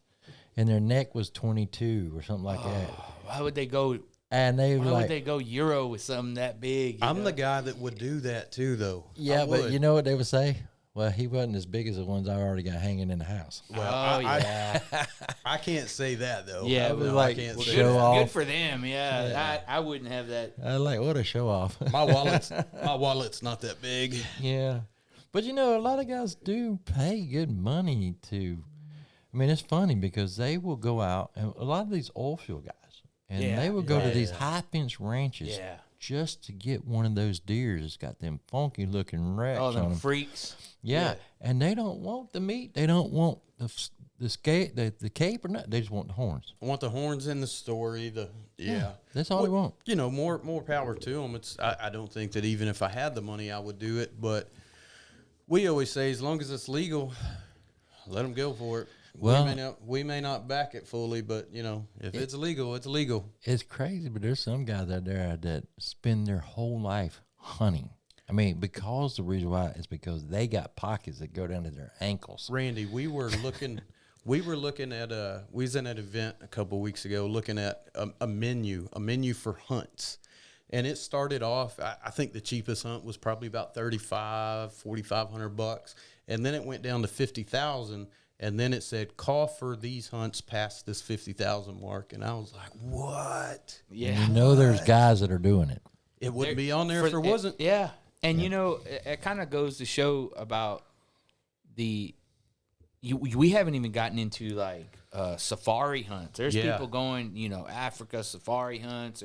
and their neck was 22 or something like that. Why would they go? And why would they go Euro with something that big? I'm the guy that would do that too, though. Yeah, but you know what they would say? Well, he wasn't as big as the ones I already got hanging in the house. Well, I can't say that though. Yeah, it was like I can't show say that. off. Good for them. Yeah, I wouldn't have that. I like what a show off. My wallet's not that big. Yeah, but a lot of guys do pay good money to. I mean, it's funny because they will go out, and a lot of these oil field guys, and they will go to these high fence ranches just to get one of those deers that's got them funky looking racks on them. Freaks. Yeah, and they don't want the meat. They don't want the cape or nothing. They just want the horns. I want the horns in the story. That's all they want. More power to them. I don't think that even if I had the money, I would do it. But we always say, as long as it's legal, let them go for it. Well, we may not back it fully, but if it's legal, it's legal. It's crazy, but there's some guys out there that spend their whole life hunting. I mean, because the reason why is because they got pockets that go down to their ankles. Randy, we were looking at we was in an event a couple of weeks ago looking at a menu for hunts. And it started off, I think the cheapest hunt was probably about $4,500. And then it went down to $50,000. And then it said, call for these hunts past this 50,000 mark. And I was like, what? Yeah. There's guys that are doing it. It wouldn't be on there if there wasn't. Yeah. And, it kind of goes to show about we haven't even gotten into like safari hunts. There's people going, Africa safari hunts.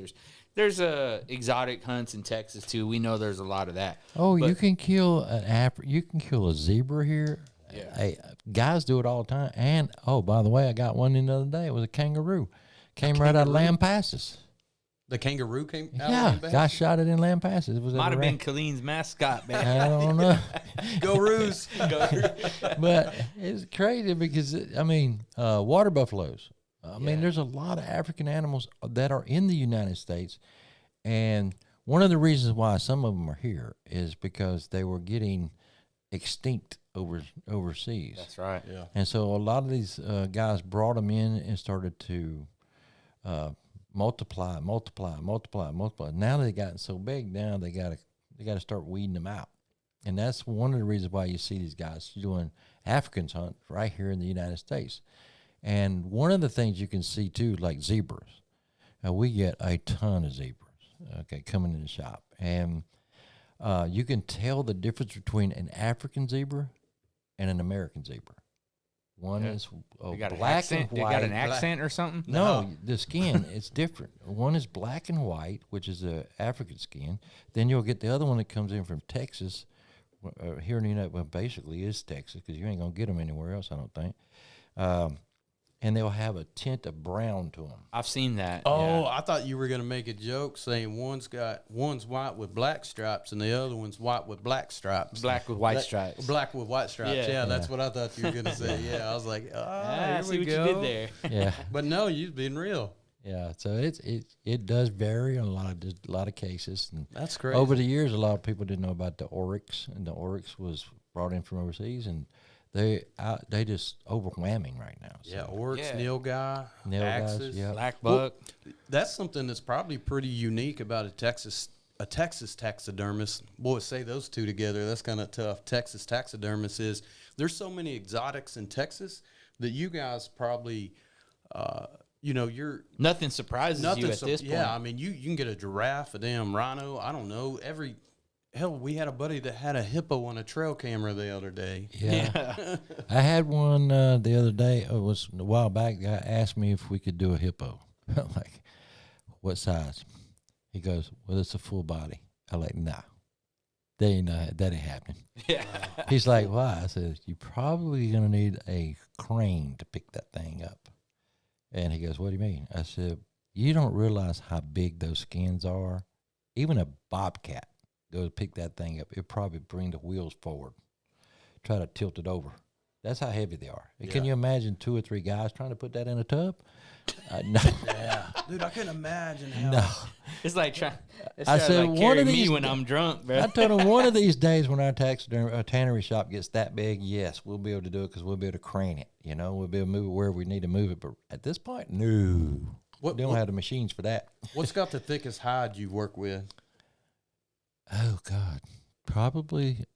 There's exotic hunts in Texas too. We know there's a lot of that. Oh, you can kill a zebra here Yeah. Hey, guys do it all the time. And, oh, by the way, I got one the other day. It was a kangaroo. Came right out of Lampasas. The kangaroo came out Yeah, of guy shot it in Lampasas. It was Might at a have been ranch. Colleen's mascot, man. I don't know. Go Roos. But it's crazy because, water buffaloes. I mean, there's a lot of African animals that are in the United States. And one of the reasons why some of them are here is because they were getting extinct overseas. That's right. Yeah. And so a lot of these guys brought them in and started to multiply. Now they've gotten so big. Now they got to start weeding them out, and that's one of the reasons why you see these guys doing Africans hunt right here in the United States. And one of the things you can see too, like zebras. Now we get a ton of zebras, okay, coming in the shop, and you can tell the difference between an African zebra and an American zebra. One is black and white. They got an accent or something? No, the skin is different. One is black and white, which is the African skin. Then you'll get the other one that comes in from Texas. Here in the United, well, basically is Texas because you ain't gonna get them anywhere else, I don't think. And they'll have a tint of brown to them. I've seen that. Oh, yeah. I thought you were gonna make a joke saying one's white with black stripes and the other one's white with black stripes. Black with white stripes. Black with white stripes. Yeah, that's what I thought you were gonna say. Yeah, I was like, I here see we what go. you did there. Yeah, But no, you've been real. yeah. So it does vary in a lot of cases. And That's crazy. over the years, a lot of people didn't know about the oryx, and the oryx was brought in from overseas, and they just overwhelming right now. So. Yeah, oryx, Yeah. nilgai, Nilgais, axis. yeah. Black buck. That's something that's probably pretty unique about a Texas taxidermist. Boy, say those two together, that's kind of tough. Texas taxidermist is there's so many exotics in Texas that you guys probably, you're Nothing surprises you at this point. Yeah, I mean, you can get a giraffe, a damn rhino. I don't know. Hell, we had a buddy that had a hippo on a trail camera the other day. Yeah. I had one the other day. It was a while back. The guy asked me if we could do a hippo. I'm like, what size? He goes, well, it's a full body. I'm like, nah, that ain't happening. Yeah. He's like, why? I said, you're probably going to need a crane to pick that thing up. And he goes, what do you mean? I said, you don't realize how big those skins are. Even a bobcat go to pick that thing up, it probably bring the wheels forward, try to tilt it over. That's how heavy they are. Yeah. Can you imagine 2 or 3 guys trying to put that in a tub? No. Yeah, dude, I couldn't imagine how. No. It's like trying I said, like one carry of me these when I'm drunk, bro. I told him one of these days when our tannery shop gets that big, yes, we'll be able to do it because we'll be able to crane it. We'll be able to move it where we need to move it. But at this point, no. We don't have the machines for that. What's got the thickest hide you work with? Oh, God. Probably,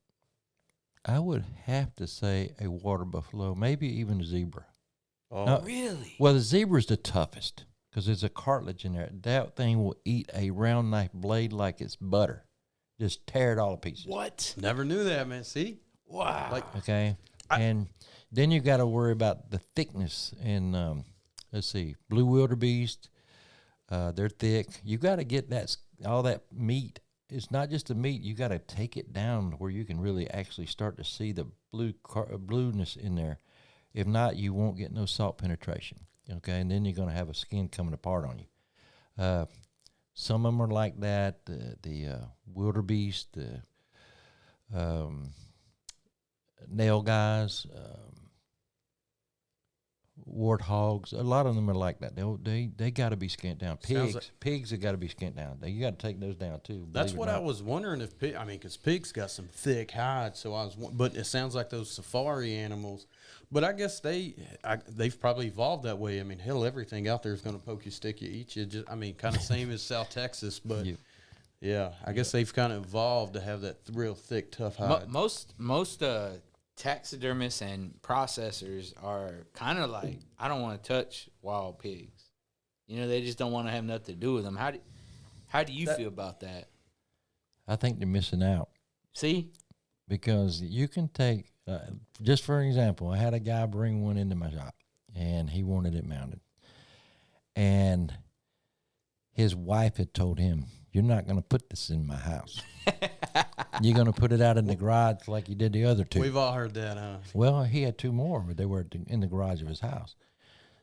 I would have to say a water buffalo, maybe even a zebra. Oh, No, Really? Well, the zebra's the toughest because there's a cartilage in there. That thing will eat a round knife blade like it's butter. Just tear it all to pieces. What? never knew that, man. See? Wow. Like, Okay? And then you got to worry about the thickness. And let's see, blue wildebeest, they're thick. You got to get all that meat. It's not just the meat. You got to take it down where you can really actually start to see the blueness in there. If not, you won't get no salt penetration. Okay, and then you're going to have a skin coming apart on you. Some of them are like that. The wildebeest, the nail guys, warthogs. A lot of them are like that. They got to be skinned down. Pigs have got to be skinned down. You got to take those down too. that's what I was wondering if because pigs got some thick hide. So but it sounds like those safari animals. But I guess they've probably evolved that way. I mean, hell, everything out there is going to poke you, stick you, eat you. Kind of same as South Texas, but yeah, I guess they've kind of evolved to have that real thick, tough hide. Most taxidermists and processors are kind of like, I don't want to touch wild pigs. They just don't want to have nothing to do with them. How do you feel about that? I think they're missing out. See? Because you can take, just for example, I had a guy bring one into my shop, and he wanted it mounted. And his wife had told him, you're not going to put this in my house. You're going to put it out in the garage like you did the other two. We've all heard that, huh? Well, he had 2 more, but they were in the garage of his house.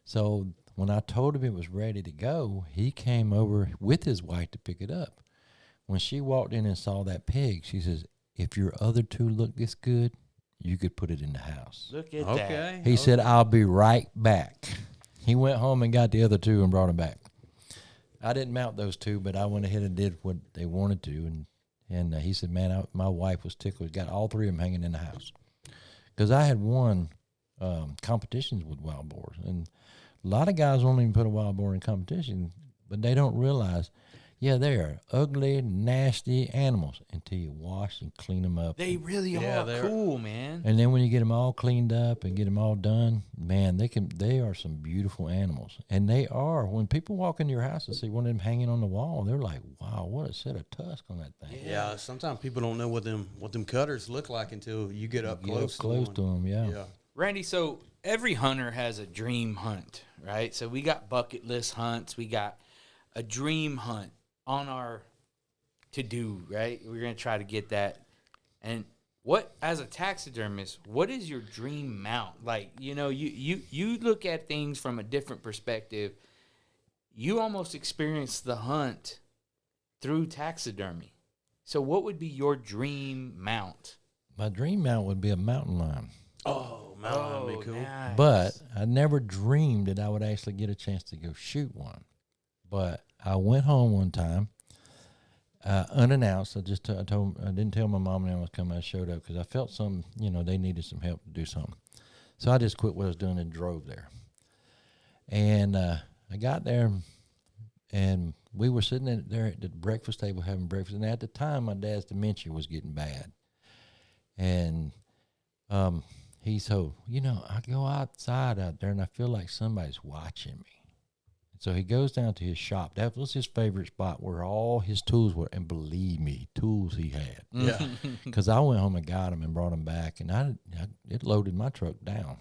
So when I told him it was ready to go, he came over with his wife to pick it up. When she walked in and saw that pig, she says, if your other 2 look this good, you could put it in the house. Look at Okay. that. He said, I'll be right back. He went home and got the other 2 and brought them back. I didn't mount those 2, but I went ahead and did what they wanted to. And he said, man, my wife was tickled. Got all 3 of them hanging in the house. Because I had won competitions with wild boars. And a lot of guys won't even put a wild boar in competition, but they don't realize, they are ugly, nasty animals until you wash and clean them up. They really are cool, man. And then when you get them all cleaned up and get them all done, man, they are some beautiful animals. And they are. When people walk into your house and see one of them hanging on the wall, they're like, wow, what a set of tusks on that thing. Yeah, sometimes people don't know what them cutters look like until you get up close to them, yeah. Randy, so every hunter has a dream hunt, right? So we got bucket list hunts. We got a dream hunt on our to-do, right? We're going to try to get that. And what, as a taxidermist, what is your dream mount? Like, you look at things from a different perspective. You almost experience the hunt through taxidermy. So what would be your dream mount? My dream mount would be a mountain lion. Oh, mountain lion would be cool. Nice. But I never dreamed that I would actually get a chance to go shoot one. But I went home one time, unannounced. I didn't tell my mom and I was coming. I showed up because I felt they needed some help to do something. So I just quit what I was doing and drove there. And I got there, and we were sitting there at the breakfast table having breakfast. And at the time, my dad's dementia was getting bad. And he told, I go outside out there and I feel like somebody's watching me. So he goes down to his shop. That was his favorite spot where all his tools were. And believe me, tools he had. Yeah. Because I went home and got them and brought them back. And it loaded my truck down.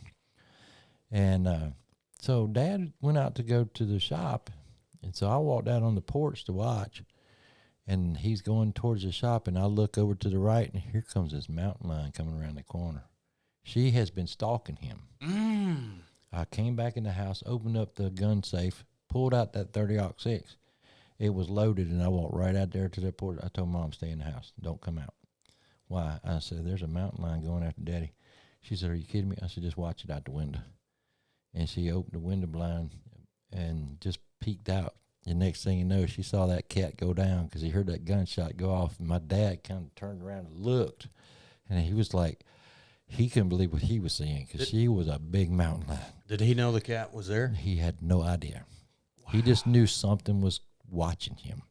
And so Dad went out to go to the shop. And so I walked out on the porch to watch. And he's going towards the shop. And I look over to the right. And here comes this mountain lion coming around the corner. She has been stalking him. I came back in the house, opened up the gun safe, pulled out that 30-06. It was loaded, and I walked right out there to the porch. I told Mom, stay in the house. Don't come out. Why? I said, there's a mountain lion going after Daddy. She said, are you kidding me? I said, just watch it out the window. And she opened the window blind and just peeked out. The next thing you know, she saw that cat go down because he heard that gunshot go off. And my dad kind of turned around and looked, and he was like, he couldn't believe what he was seeing because she was a big mountain lion. Did he know the cat was there? He had no idea. Wow. He just knew something was watching him.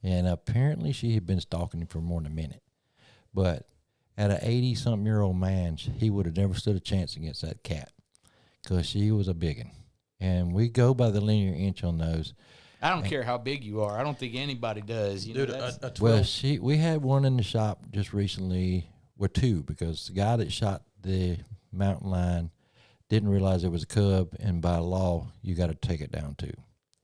And apparently she had been stalking him for more than a minute. But at an 80-something-year-old man, he would have never stood a chance against that cat because she was a big one. And we go by the linear inch on those. I don't care how big you are. I don't think anybody does. Dude, a 12. Well, we had one in the shop just recently, or 2, because the guy that shot the mountain lion didn't realize it was a cub, and by law, you got to take it down too.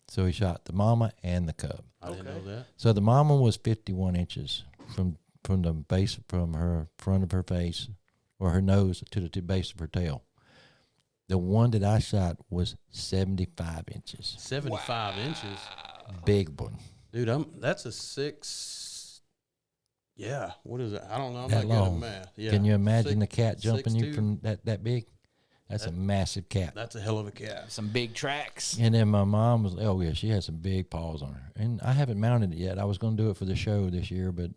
So he shot the mama and the cub. I didn't know that. So the mama was 51 inches from the base, from her front of her face or her nose to the base of her tail. The one that I shot was 75 inches. 75 inches? Big one. Dude, that's a 6... Yeah, what is it? I don't know. I'm That not long. good at math. Yeah. Can you imagine a cat jumping 6'2"? you from that big? That's a massive cat. That's a hell of a cat. Some big tracks. And then my mom was, she had some big paws on her. And I haven't mounted it yet. I was going to do it for the show this year, but,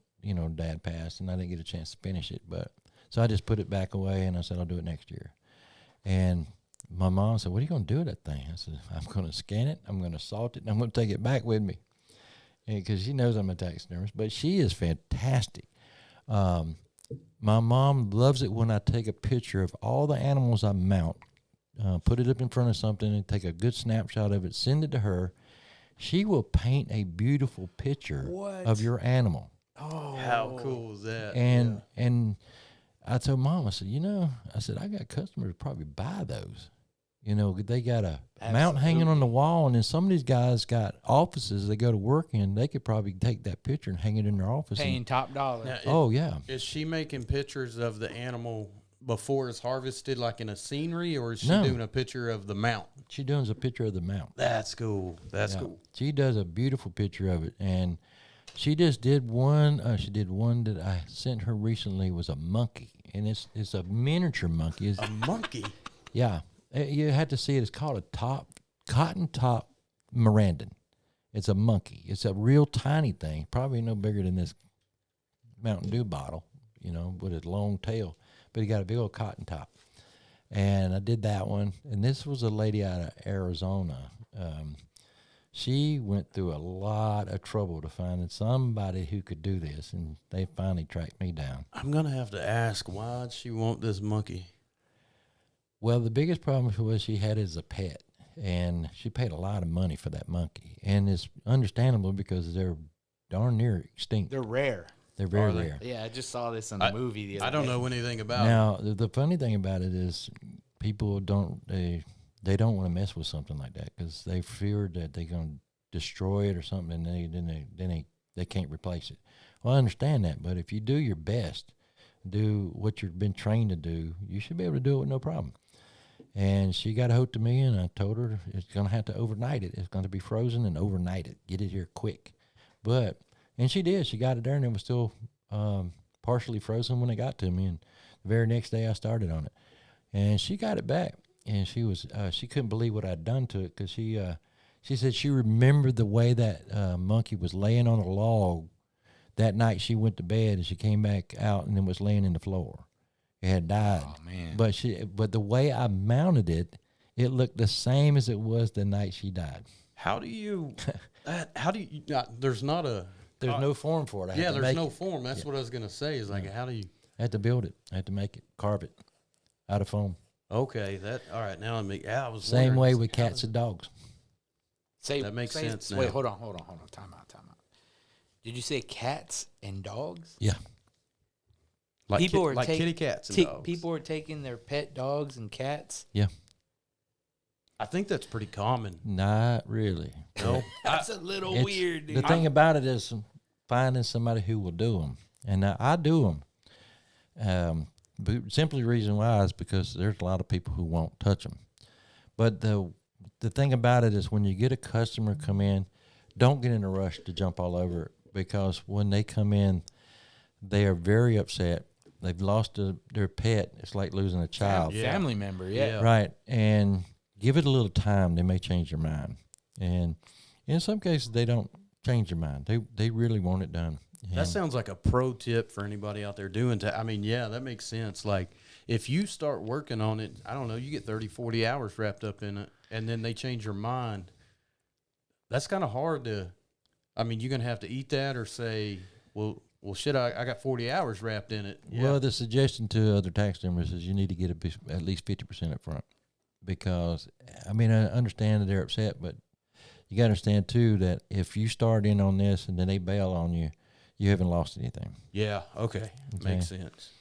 Dad passed, and I didn't get a chance to finish it. So I just put it back away, and I said, I'll do it next year. And my mom said, what are you going to do with that thing? I said, I'm going to scan it, I'm going to salt it, and I'm going to take it back with me. Because she knows I'm a taxidermist, but she is fantastic. My mom loves it when I take a picture of all the animals I mount, put it up in front of something and take a good snapshot of it, send it to her. She will paint a beautiful picture of your animal. Oh, how cool is that? And I told Mom, I said, I got customers who probably buy those. You know, they got a mount hanging on the wall, and then some of these guys got offices they go to work in. They could probably take that picture and hang it in their office. Paying top dollar. Now, Oh, yeah. Is she making pictures of the animal before it's harvested, like in a scenery, or is she No. doing a picture of the mount? She does a picture of the mount. That's cool. That's Yeah. cool. She does a beautiful picture of it, and she just did one. She did one that I sent her recently. Was a monkey, and it's a miniature monkey. A monkey. Yeah, you had to see it. It's called a cotton top Mirandan. It's a monkey. It's a real tiny thing, probably no bigger than this Mountain Dew bottle, you know, with a long tail. But he got a big old cotton top. And I did that one. And this was a lady out of Arizona. She went through a lot of trouble to find somebody who could do this, and they finally tracked me down. I'm gonna have to ask, why'd she want this monkey? Well, the biggest problem was she had it as a pet, and she paid a lot of money for that monkey. And it's understandable because they're darn near extinct. They're rare. They're very Are they? rare. Yeah, I just saw this in the movie the other I don't day. know anything about it. Now, the funny thing about it is people they don't want to mess with something like that because they fear that they're going to destroy it or something, and then they can't replace it. Well, I understand that, but if you do your best, do what you've been trained to do, you should be able to do it with no problem. And she got a hold to me, and I told her it's going to have to overnight it. It's going to be frozen and overnight it. Get it here quick. And she did. She got it there, and it was still partially frozen when it got to me. And the very next day, I started on it. And she got it back, and she couldn't believe what I'd done to it because she said she remembered the way that monkey was laying on a log that night. She went to bed, and she came back out, and it was laying in the floor. It had died. Oh, man. But the way I mounted it, it looked the same as it was the night she died. How do you? There's not a. There's no form for it. There's no form. That's what I was gonna say. Is like, how do you? I had to build it. I had to make it, carve it out of foam. Okay, all right. Now I was Same wondering, way it's with like, how cats and dogs. That makes sense Wait, now. hold on. Time out. Did you say cats and dogs? Yeah. like people are like take- kitty cats and dogs. People are taking their pet dogs and cats. Yeah. I think that's pretty common. Not really. No, That's a little It's- weird, dude. The thing about it is finding somebody who will do them. And I do them. Simply the reason why is because there's a lot of people who won't touch them. But the thing about it is when you get a customer come in, don't get in a rush to jump all over it because when they come in, they are very upset. They've lost their pet. It's like losing a child. Yeah. Family member, yeah. Right. And give it a little time. They may change their mind. And in some cases, they don't change their mind. They really want it done. that And sounds like a pro tip for anybody out there doing. I mean, yeah, that makes sense. Like if you start working on it, I don't know, you get 30, 40 hours wrapped up in it, and then they change your mind. That's kind of hard to. I mean, you're gonna have to eat that or say, well, shit, I got 40 hours wrapped in it. Yeah. Well, the suggestion to other taxidermists is you need to get at least 50% up front because, I mean, I understand that they're upset, but you got to understand, too, that if you start in on this and then they bail on you, you haven't lost anything. Yeah. Okay. Makes sense.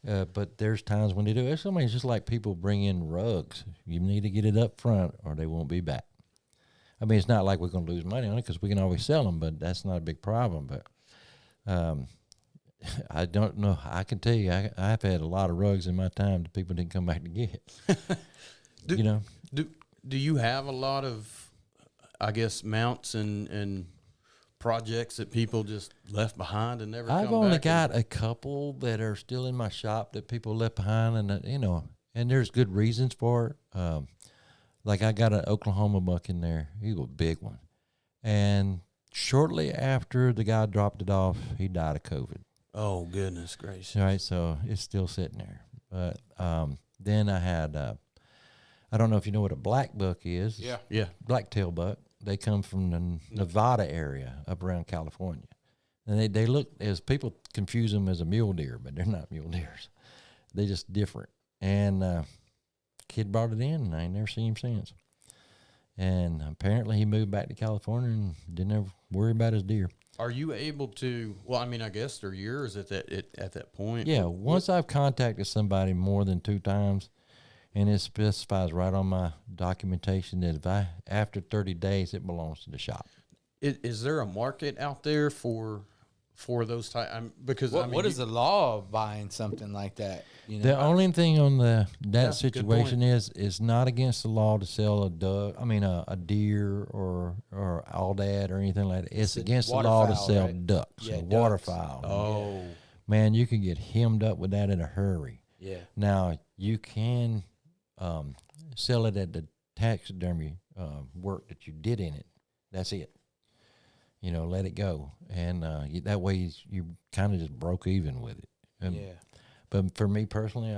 But there's times when they do. It's just like people bring in rugs. You need to get it up front or they won't be back. I mean, it's not like we're going to lose money on it because we can always sell them, but that's not a big problem. But I don't know. I can tell you, I've had a lot of rugs in my time that people didn't come back to get. Do you have a lot of, I guess, mounts and projects that people just left behind and never? I've come only back got a couple that are still in my shop that people left behind, and and there's good reasons for it. Like I got an Oklahoma buck in there. He was a big one, and shortly after the guy dropped it off, he died of COVID. Oh goodness gracious! Right, so it's still sitting there. But then I had, I don't know if you know what a black buck is. Yeah. Blacktail buck. They come from the Nevada area up around California. And they look, as people confuse them as a mule deer, but they're not mule deers. They're just different. And kid brought it in, and I ain't never seen him since. And apparently he moved back to California and didn't ever worry about his deer. Are you able to? Well, I mean, I guess they're yours at that point. Yeah, once I've contacted somebody more than 2 times, And it specifies right on my documentation that after 30 days, it belongs to the shop. Is there a market out there for those type? Because What is the law of buying something like that? You know, The only thing on that good situation point. is it's not against the law to sell a deer or aoudad or anything like that. It's against the law to waterfowl, sell right? ducks, Yeah, ducks. waterfowl. Oh, Man, you can get hemmed up with that in a hurry. Yeah. Now you can sell it at the taxidermy work that you did in it. That's it. Let it go, and that way you kind of just broke even with it. Yeah. But for me personally,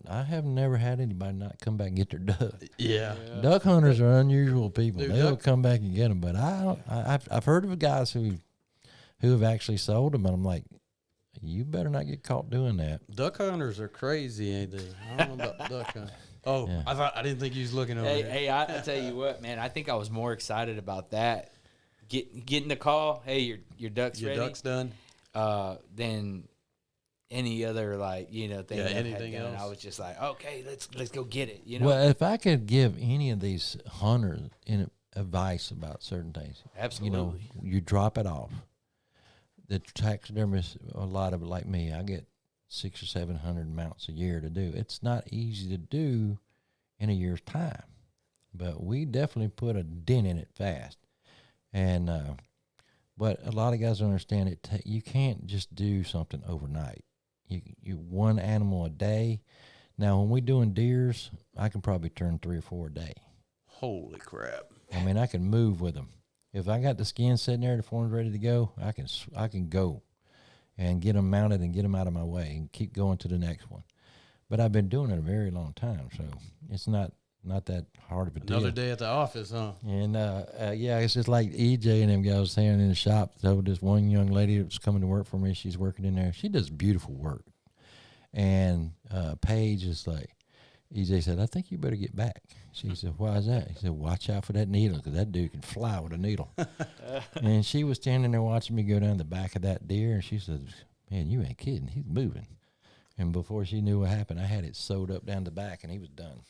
I have never had anybody not come back and get their duck. yeah. Duck hunters are unusual people. Dude, They'll come back and get them, but I've heard of guys who have actually sold them, and I'm like, you better not get caught doing that. Duck hunters are crazy, ain't they? I don't know about duck hunting. Oh, Yeah. I didn't think you was looking over Hey, there. hey, I tell you what, man. I think I was more excited about that. Getting the call, hey, your duck's Your ready. duck's done. Than any other thing. Yeah, that I had anything done. else. I was just like, okay, let's go get it. Well, if I could give any of these hunters advice about certain things, Absolutely. you drop it off. The taxidermists, a lot of it like me, I get 600 or 700 mounts a year to do. It's not easy to do in a year's time, but we definitely put a dent in it fast. And but a lot of guys don't understand it. You can't just do something overnight. You one animal a day. Now, when we doing deers, I can probably turn 3 or 4 a day. Holy crap! I mean, I can move with them. If I got the skin sitting there, the form's ready to go, I can go and get them mounted and get them out of my way and keep going to the next one. But I've been doing it a very long time, so it's not that hard of a deal. Another day at the office, huh? And yeah, it's just like EJ and them guys saying in the shop. So this one young lady that was coming to work for me, she's working in there. She does beautiful work. And Paige is like, EJ said, I think you better get back. She said, why is that? He said, watch out for that needle, because that dude can fly with a needle. And she was standing there watching me go down the back of that deer, and she said, man, you ain't kidding. He's moving. And before she knew what happened, I had it sewed up down the back, and he was done.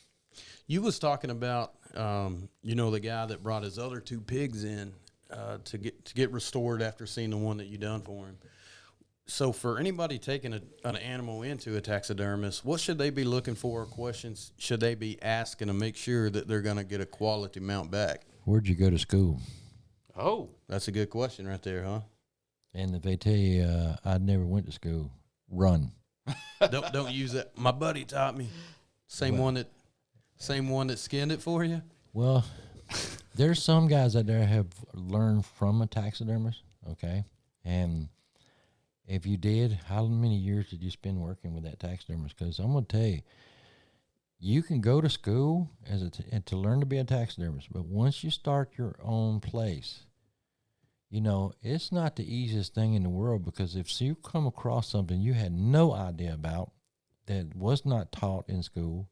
You was talking about, the guy that brought his other 2 pigs in to get restored after seeing the one that you done for him. So for anybody taking an animal into a taxidermist, what should they be looking for? Questions should they be asking to make sure that they're going to get a quality mount back? Where'd you go to school? Oh, That's a good question right there, huh? And if they tell you I never went to school, run. Don't use that. My buddy taught me. Same one that skinned it for you. Well, there's some guys out there have learned from a taxidermist, okay? And if you did, how many years did you spend working with that taxidermist? Because I'm going to tell you, you can go to school to learn to be a taxidermist, but once you start your own place, it's not the easiest thing in the world, because if you come across something you had no idea about that was not taught in school,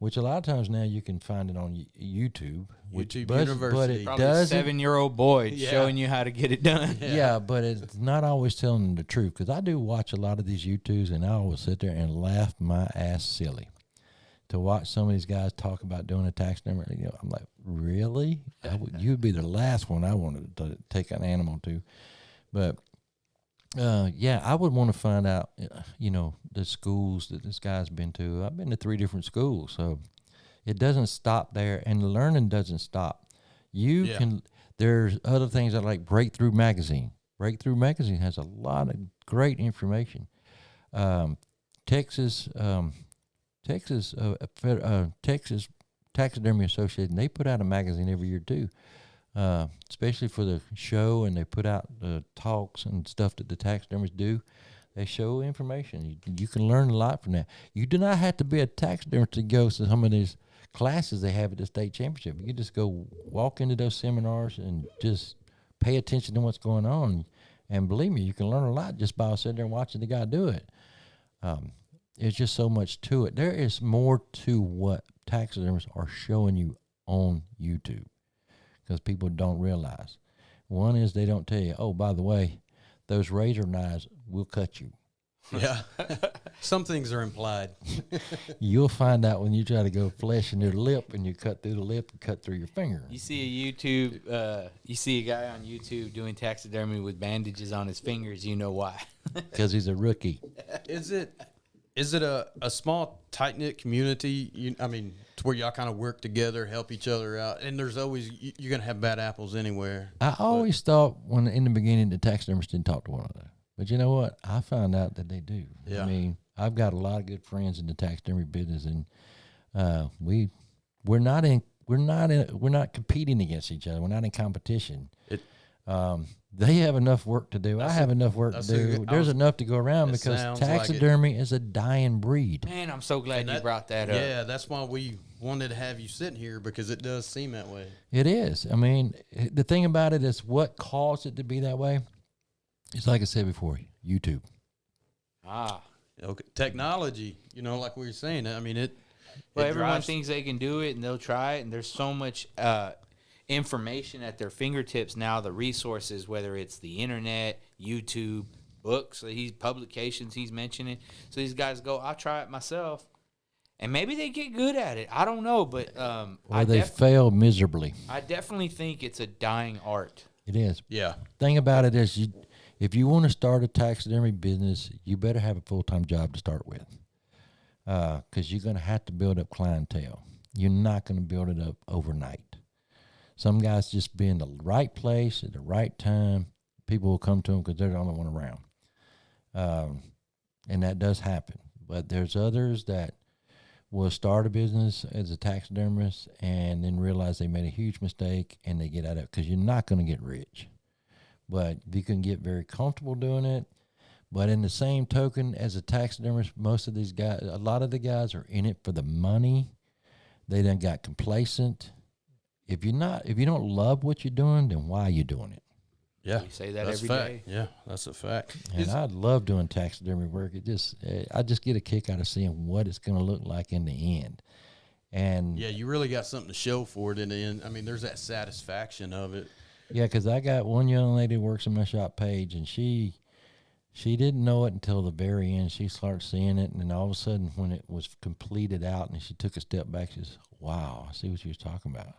which a lot of times now you can find it on YouTube. University. But it probably a doesn't. 7-year-old boy Yeah. showing you how to get it done. Yeah, but it's not always telling them the truth, because I do watch a lot of these YouTubes, and I always sit there and laugh my ass silly to watch some of these guys talk about doing a taxidermy. I'm like, really? You'd be the last one I wanted to take an animal to. But yeah, I would want to find out, the schools that this guy's been to. I've been to 3 different schools, so it doesn't stop there, and the learning doesn't stop. There's other things that like Breakthrough Magazine. Breakthrough Magazine has a lot of great information. Texas Taxidermy Association, they put out a magazine every year too, especially for the show, and they put out the talks and stuff that the taxidermists do. They show information. You can learn a lot from that. You do not have to be a taxidermist to go to some of these classes they have at the state championship. You can just go walk into those seminars and just pay attention to what's going on. And believe me, you can learn a lot just by sitting there and watching the guy do it. There's just so much to it. There is more to what taxidermists are showing you on YouTube, because people don't realize. One is they don't tell you, oh, by the way, those razor knives will cut you. Yeah. Some things are implied. You'll find out when you try to go flesh in their lip and you cut through the lip and cut through your finger. You see you see a guy on YouTube doing taxidermy with bandages on his fingers, you know why. Because he's a rookie. Is it a small, tight-knit community? To where y'all kind of work together, help each other out, and there's always you're gonna have bad apples anywhere. I always thought when in the beginning the taxidermists didn't talk to one another, but you know what? I found out that they do. Yeah. I mean, I've got a lot of good friends in the taxidermy business, and we're not competing against each other. We're not in competition. They have enough work to do. I have enough work to do. There's enough to go around because taxidermy is a dying breed. Man, I'm so glad you brought that up. Yeah, that's why we wanted to have you sitting here, because it does seem that way. It is. I mean, the thing about it is what caused it to be that way. It's like I said before, YouTube. Okay. Technology, like we were saying. I mean, Well, everyone thinks they can do it, and they'll try it, and there's so much information at their fingertips now, the resources, whether it's the internet, YouTube, books, publications he's mentioning. So these guys go, I'll try it myself. And maybe they get good at it. I don't know, but they fail miserably. I definitely think it's a dying art. It is. Yeah. Thing about it is, if you want to start a taxidermy business, you better have a full-time job to start with, because you're going to have to build up clientele. You're not going to build it up overnight. Some guys just be in the right place at the right time. People will come to them because they're the only one around. And that does happen. But there's others that will start a business as a taxidermist and then realize they made a huge mistake and they get out of it, because you're not going to get rich. But you can get very comfortable doing it. But in the same token, as a taxidermist, most of these guys, a lot of the guys are in it for the money. They done got complacent. If you don't love what you're doing, then why are you doing it? Yeah, we say that that's every fact. day. Yeah, that's a fact. And I love doing taxidermy work. I just get a kick out of seeing what it's going to look like in the end. And yeah, you really got something to show for it in the end. I mean, there's that satisfaction of it. Yeah, because I got one young lady who works in my shop, Paige, and she didn't know it until the very end. She started seeing it, and then all of a sudden, when it was completed out, and she took a step back, she says, "Wow, I see what you was talking about."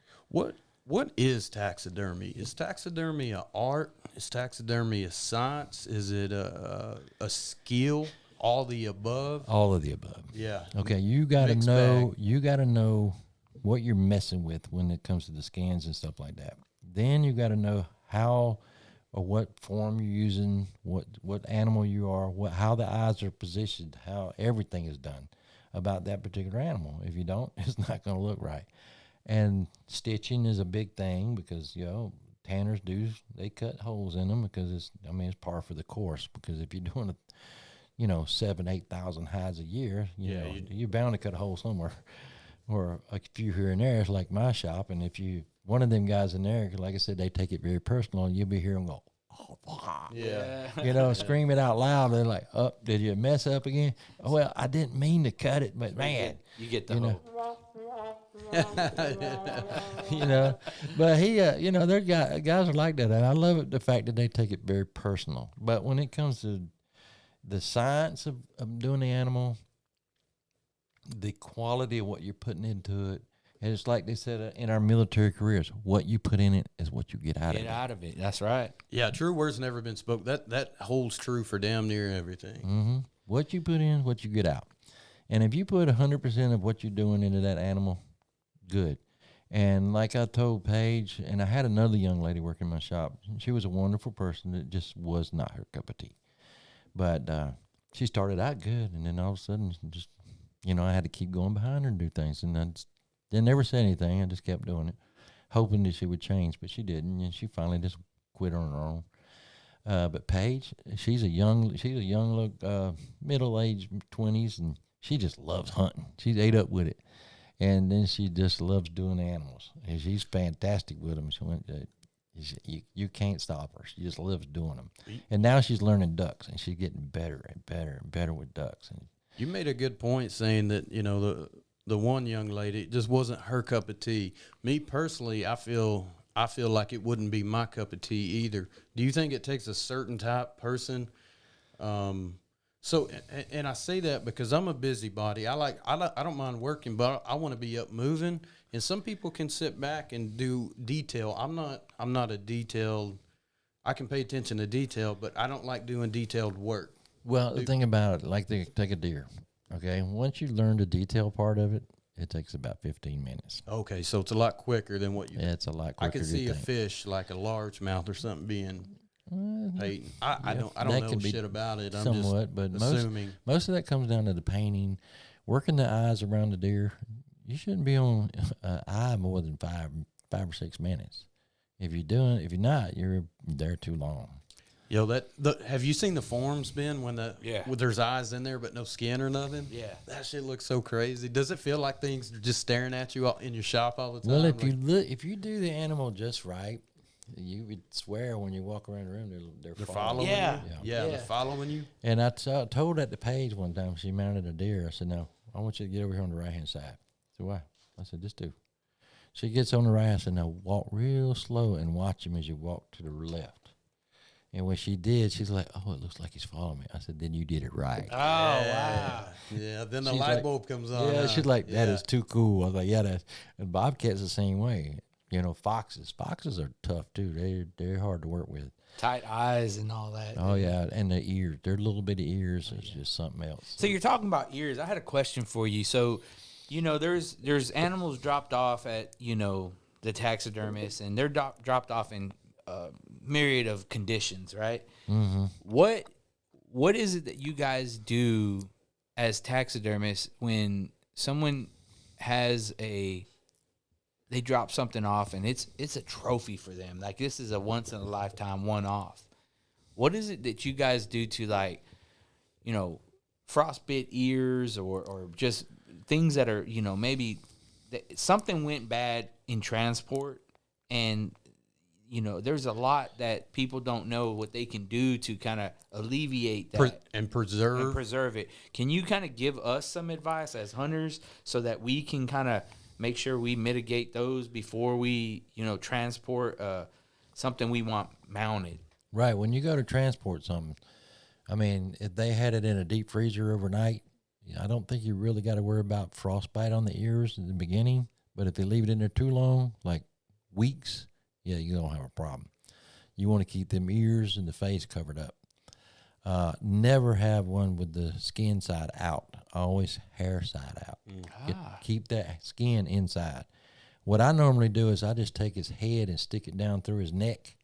What is taxidermy? Is taxidermy an art? Is taxidermy a science? Is it a skill? All the above? All of the above. Yeah. Okay, you got to know. You got to know what you're messing with when it comes to the scans and stuff like that. Then you got to know how or what form you're using, what animal you are, how the eyes are positioned, how everything is done about that particular animal. If you don't, it's not going to look right. And stitching is a big thing because, tanners they cut holes in them because it's par for the course. Because if you're doing 7,000-8,000 hides a year, you're bound to cut a hole somewhere, or a few here and there. It's like my shop, and if one of them guys in there, like I said, they take it very personal, and you'll be hearing them go, "Oh, wow." Yeah. Scream it out loud. They're like, "Oh, did you mess up again?" "Oh, well, I didn't mean to cut it, but man." You get the whole. But their guys are like that, and I love it, the fact that they take it very personal. But when it comes to the science of doing the animal, the quality of what you're putting into it, and it's like they said in our military careers, what you put in it is what you get out of it. Get out of it. That's right. Yeah, true words never been spoken. That holds true for damn near everything. Mm-hmm. What you put in, what you get out. And if you put 100% of what you're doing into that animal, good. And like I told Paige, and I had another young lady working in my shop. She was a wonderful person. It just was not her cup of tea. But she started out good, and then all of a sudden, just I had to keep going behind her and do things. And I didn't ever say anything. I just kept doing it, hoping that she would change. But she didn't, and she finally just quit on her own. But Paige, she's a young look, middle-aged 20s, and she just loves hunting. She's ate up with it. And then she just loves doing animals. And she's fantastic with them. You can't stop her. She just loves doing them. And now she's learning ducks, and she's getting better and better and better with ducks. And you made a good point saying that, the one young lady, it just wasn't her cup of tea. Me personally, I feel like it wouldn't be my cup of tea either. Do you think it takes a certain type person So, and I say that because I'm a busybody. I don't mind working, but I want to be up moving. And some people can sit back and do detail. I'm not a detailed. I can pay attention to detail, but I don't like doing detailed work. Well, the thing about it, like they take a deer, okay? Once you learn the detail part of it, it takes about 15 minutes. Okay, so it's a lot quicker than what you. Yeah, it's a lot quicker. I can see to a think. fish like a largemouth or something being paid. I don't that know can be shit about it. I'm somewhat, but just assuming. most of that comes down to the painting, working the eyes around the deer. You shouldn't be on eye more than 5 or 6 minutes. If you're not, you're there too long. Yo, have you seen the forms, Ben, when when there's eyes in there but no skin or nothing? Yeah. That shit looks so crazy. Does it feel like things are just staring at you in your shop all the time? Well, if you do the animal just right, you would swear when you walk around the room they're following Yeah. you. Yeah, they're following you. And I told at the page one time she mounted a deer. I said, "No, I want you to get over here on the right hand side." I said, "Why?" I said, "Just do." She gets on the right. I said, "Now walk real slow and watch him as you walk to the left." And when she did, she's like, "Oh, it looks like he's following me." I said, "Then you did it right." Oh, wow. Yeah, then the She's light like, bulb comes on. Yeah, she's like, "That Yeah. is too cool." I was like, "Yeah, that's." And bobcats the same way. You know, foxes are tough too. They're hard to work with. Tight eyes and all that. Oh yeah, and the ears, their little bitty ears is just something else. So you're talking about ears. I had a question for you. So, there's animals dropped off at, the taxidermist, and they're dropped off in myriad of conditions, right? Mm-hmm. What is it that you guys do as taxidermists when someone they drop something off and it's a trophy for them? Like, this is a once in a lifetime one off. What is it that you guys do to, like, frostbit ears or just things that are, maybe something went bad in transport, and there's a lot that people don't know what they can do to kind of alleviate that and preserve it. Can you kind of give us some advice as hunters so that we can kind of make sure we mitigate those before we, transport something we want mounted? Right. When you go to transport something, I mean, if they had it in a deep freezer overnight, I don't think you really got to worry about frostbite on the ears in the beginning. But if they leave it in there too long, like weeks, yeah, you don't have a problem. You want to keep them ears and the face covered up. Never have one with the skin side out. Always hair side out. Keep that skin inside. What I normally do is I just take his head and stick it down through his neck.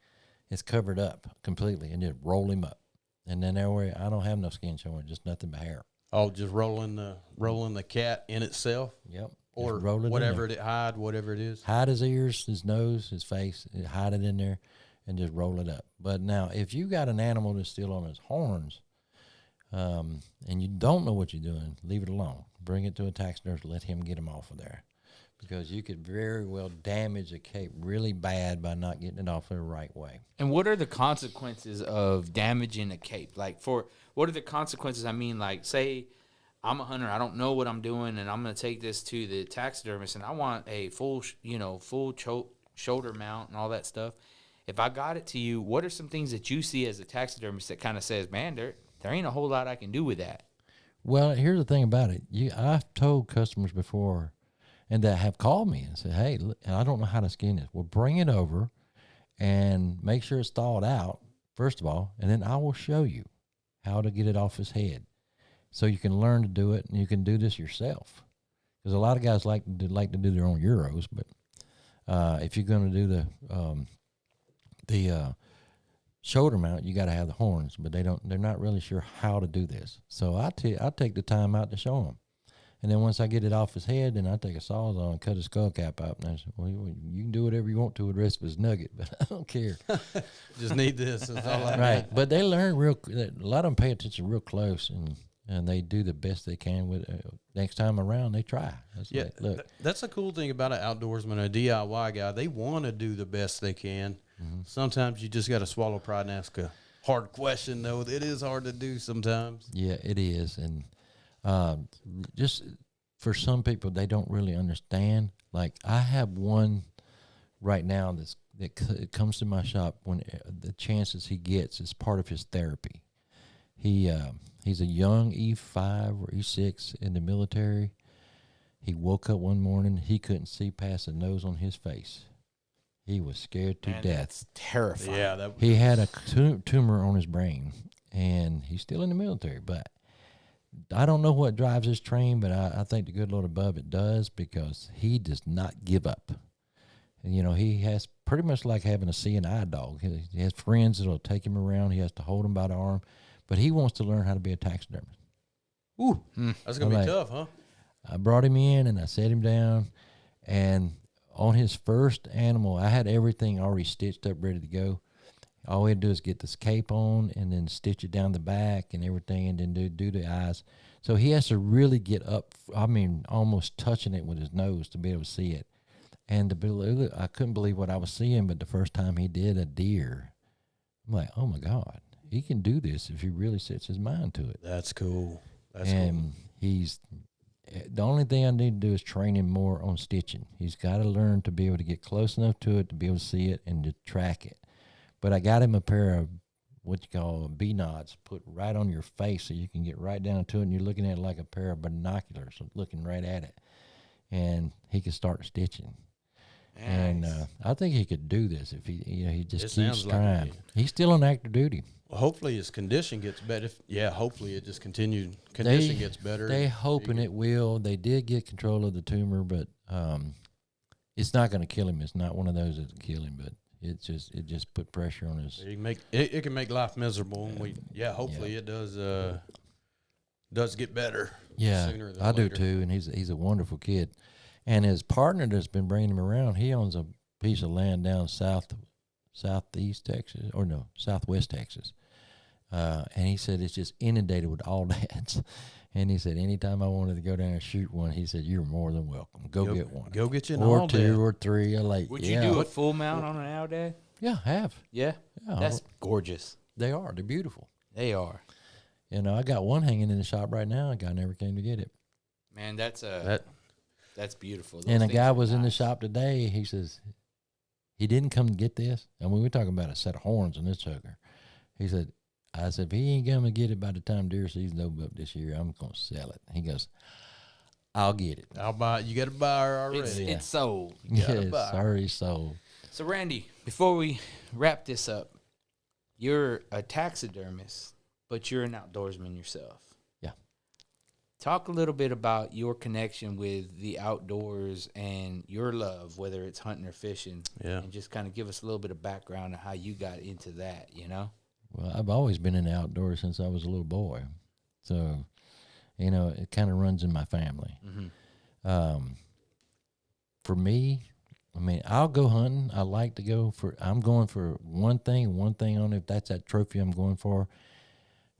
It's covered up completely, and just roll him up. And then that way, I don't have no skin showing, just nothing but hair. Oh, just rolling the cat in itself. Yep. Or roll it whatever whatever it is. Hide his ears, his nose, his face, hide it in there, and just roll it up. But now, if you got an animal that's still on his horns, and you don't know what you're doing, leave it alone. Bring it to a taxidermist, let him get him off of there, because you could very well damage a cape really bad by not getting it off the right way. And what are the consequences of damaging a cape? Like, what are the consequences? I mean, like, say I'm a hunter, I don't know what I'm doing, and I'm going to take this to the taxidermist, and I want a full shoulder mount and all that stuff. If I got it to you, what are some things that you see as a taxidermist that kind of says, man, there ain't a whole lot I can do with that? Well, here's the thing about it. I've told customers before, and that have called me and said, "Hey, look, I don't know how to skin this." Well, bring it over and make sure it's thawed out, first of all, and then I will show you how to get it off his head, so you can learn to do it, and you can do this yourself. Because a lot of guys like to do their own euros, but if you're going to do the shoulder mount, you got to have the horns, but they're not really sure how to do this. So I take the time out to show them. And then once I get it off his head, then I take a sawzall and cut his skull cap out. And I say, well, you can do whatever you want to with the rest of his nugget, but I don't care. Just need this. That's all I Right. got. But they learn a lot of them pay attention real close, and they do the best they can with it. Next time around, they try. Look. That's the cool thing about an outdoorsman, a DIY guy. They want to do the best they can. Mm-hmm. Sometimes you just got to swallow pride and ask a hard question, though. It is hard to do sometimes. Yeah, it is. And just for some people, they don't really understand. Like, I have one right now that comes to my shop when the chances he gets is part of his therapy. He's a young E5 or E6 in the military. He woke up one morning, he couldn't see past the nose on his face. He was scared to death. That's terrifying. Yeah, He had a tumor on his brain, and he's still in the military. But I don't know what drives his train, but I think the good Lord above it does, because he does not give up. And, he has pretty much like having a CNI dog. He has friends that will take him around. He has to hold him by the arm, but he wants to learn how to be a taxidermist. Ooh, that's going to be tough, huh? I brought him in and I set him down, and on his first animal, I had everything already stitched up, ready to go. All we had to do is get this cape on and then stitch it down the back and everything, and then do the eyes. So he has to really get up, almost touching it with his nose to be able to see it. And I couldn't believe what I was seeing, but the first time he did a deer, I'm like, oh, my God, he can do this if he really sets his mind to it. That's cool. He's the only thing I need to do is train him more on stitching. He's got to learn to be able to get close enough to it to be able to see it and to track it. But I got him a pair of what you call B-nods put right on your face so you can get right down to it, and you're looking at it like a pair of binoculars, looking right at it. And he can start stitching. Nice. And I think he could do this if he just keeps trying. Like he's still on active duty. Well, hopefully his condition gets better. Hopefully it just continued. Condition gets better. They're hoping it will. They did get control of the tumor, but it's not going to kill him. It's not one of those that will kill him, but it just put pressure on his. It can make life miserable. And hopefully it does get better. Yeah, sooner than I later. do too, and he's a wonderful kid. And his partner that's been bringing him around, he owns a piece of land down southwest Texas. And he said it's just inundated with audads. And he said anytime I wanted to go down and shoot one, he said, you're more than welcome. Go get one. Go get you an or aoudad. 2 or 3. Would you do a full mount on an aoudad? Yeah, I have. Yeah? That's gorgeous. They are. They're beautiful. They are. I got one hanging in the shop right now. A guy never came to get it. Man, that's beautiful. And a guy was in the shop today. He says, he didn't come to get this. We're talking about a set of horns on this sucker. I said, if he ain't going to get it by the time deer season's over up this year, I'm going to sell it. He goes, I'll get it. I'll buy it. You got a buyer already. It's sold. It's already sold. So, Randy, before we wrap this up, you're a taxidermist, but you're an outdoorsman yourself. Yeah. Talk a little bit about your connection with the outdoors and your love, whether it's hunting or fishing. Yeah. And just kind of give us a little bit of background on how you got into that, Well, I've always been in the outdoors since I was a little boy. So, it kind of runs in my family. Mm-hmm. For me, I'll go hunting. I like to go I'm going for one thing only. If that's that trophy I'm going for,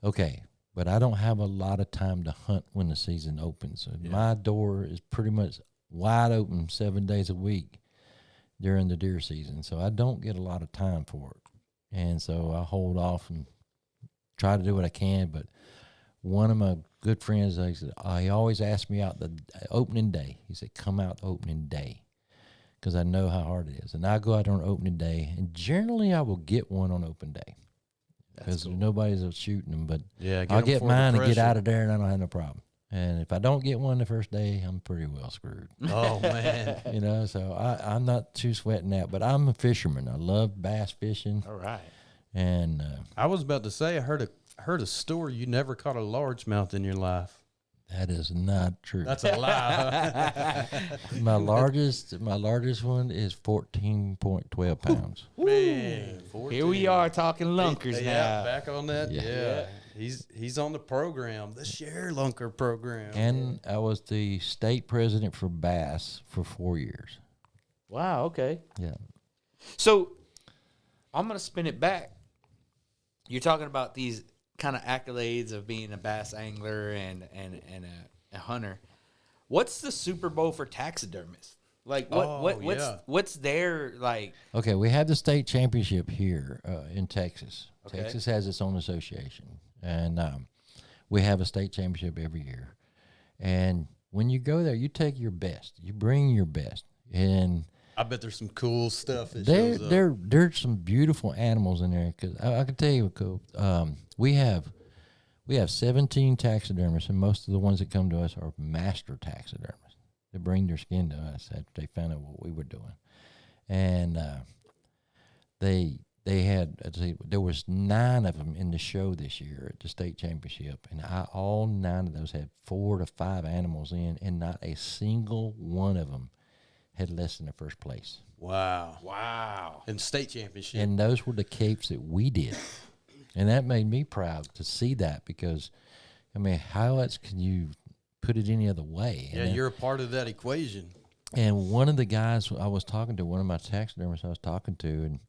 okay. But I don't have a lot of time to hunt when the season opens. So my door is pretty much wide open 7 days a week during the deer season. So I don't get a lot of time for it. And so I hold off and try to do what I can. But one of my good friends, he always asked me out the opening day. He said, come out opening day, because I know how hard it is. And I go out on opening day, and generally I will get one on open day because nobody's shooting them. But I'll get mine and get out of there, and I don't have no problem. And if I don't get one the first day, I'm pretty well screwed. Oh, man. So I'm not too sweating that. But I'm a fisherman. I love bass fishing. All right. And I was about to say, I heard a story. You never caught a largemouth in your life. That is not true. That's a lie. My largest one is 14.12 pounds. Man, 14. Here we are talking lunkers now. Yeah, back on that. Yeah. He's on the program, the Share Lunker program. And I was the state president for bass for 4 years. Wow, okay. Yeah. So I'm going to spin it back. You're talking about these kind of accolades of being a bass angler and a hunter. What's the Super Bowl for taxidermists? Like what's their like? Okay, we have the state championship here in Texas. Okay. Texas has its own association, and we have a state championship every year. And when you go there, you take your best. You bring your best, and I bet there's some cool stuff that shows up. There's some beautiful animals in there. Because I can tell you, we have We have 17 taxidermists, and most of the ones that come to us are master taxidermists. They bring their skin to us after they found out what we were doing. And they had, there was 9 of them in the show this year at the state championship, and all 9 of those had 4 to 5 animals in, and not a single one of them had less than the first place. Wow. In state championship. And those were the capes that we did. And that made me proud to see that, because, I mean, how else can you put it any other way? Yeah, you're a part of that equation. And one of the guys I was talking to, one of my taxidermists I was talking to, and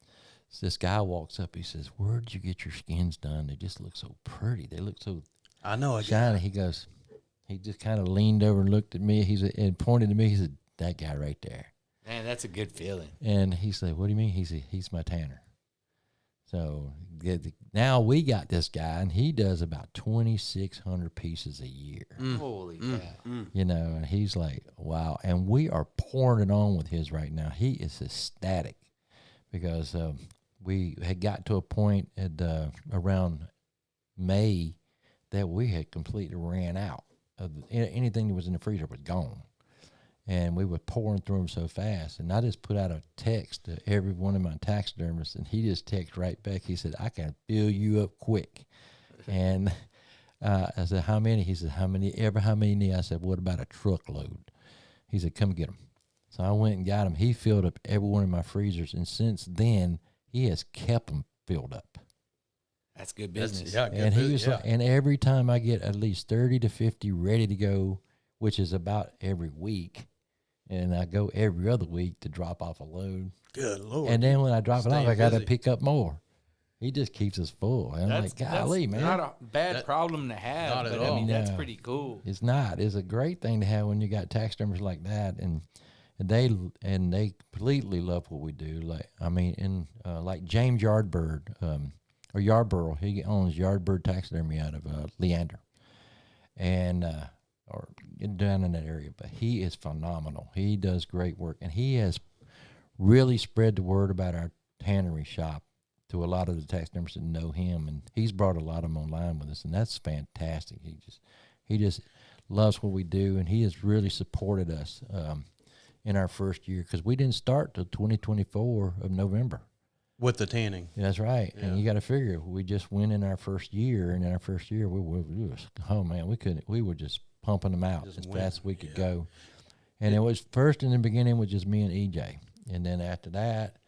this guy walks up, he says, "Where did you get your skins done? They just look so pretty. They look so I know shiny." He goes, he just kind of leaned over and looked at me. And pointed to me. He said, "That guy right there." Man, that's a good feeling. And he said, "What do you mean?" He said, "He's my tanner." So now we got this guy, and he does about 2,600 pieces a year. Holy cow. You know, and he's like, wow. And we are pouring it on with his right now. He is ecstatic, because we had got to a point at around May that we had completely ran out of anything that was in the freezer was gone. And we were pouring through them so fast. And I just put out a text to every one of my taxidermists, and he just texted right back. He said, "I can fill you up quick." And I said, "How many?" He said, "How many? How many?" I said, "What about a truckload?" He said, "Come get them." So I went and got him. He filled up every one of my freezers. And since then, he has kept them filled up. That's good business. And he was like, and every time I get at least 30 to 50 ready to go, which is about every week, and I go every other week to drop off a load. Good Lord. And then when I drop it off, I got to busy. pick up more. He just keeps us full. And I'm like, golly, man. Not a bad problem to have. Not at but all. I mean, that's No. pretty cool. It's not. It's a great thing to have when you got taxidermists like that, and they completely love what we do. Like, I mean, like James Yardbird, or Yarborough, he owns Yardbird Taxidermy out of Leander, and or down in that area. But he is phenomenal. He does great work, and he has really spread the word about our tannery shop to a lot of the taxidermists that know him, and he's brought a lot of them online with us, and that's fantastic. He just loves what we do, and he has really supported us in our first year, because we didn't start till 2024 of November. With the tanning. That's right. Yeah. And you got to figure, we just went in our first year, and in our first year, we were just pumping them out Just as went, fast as we could go. And it was first in the beginning was just me and EJ. And then after that,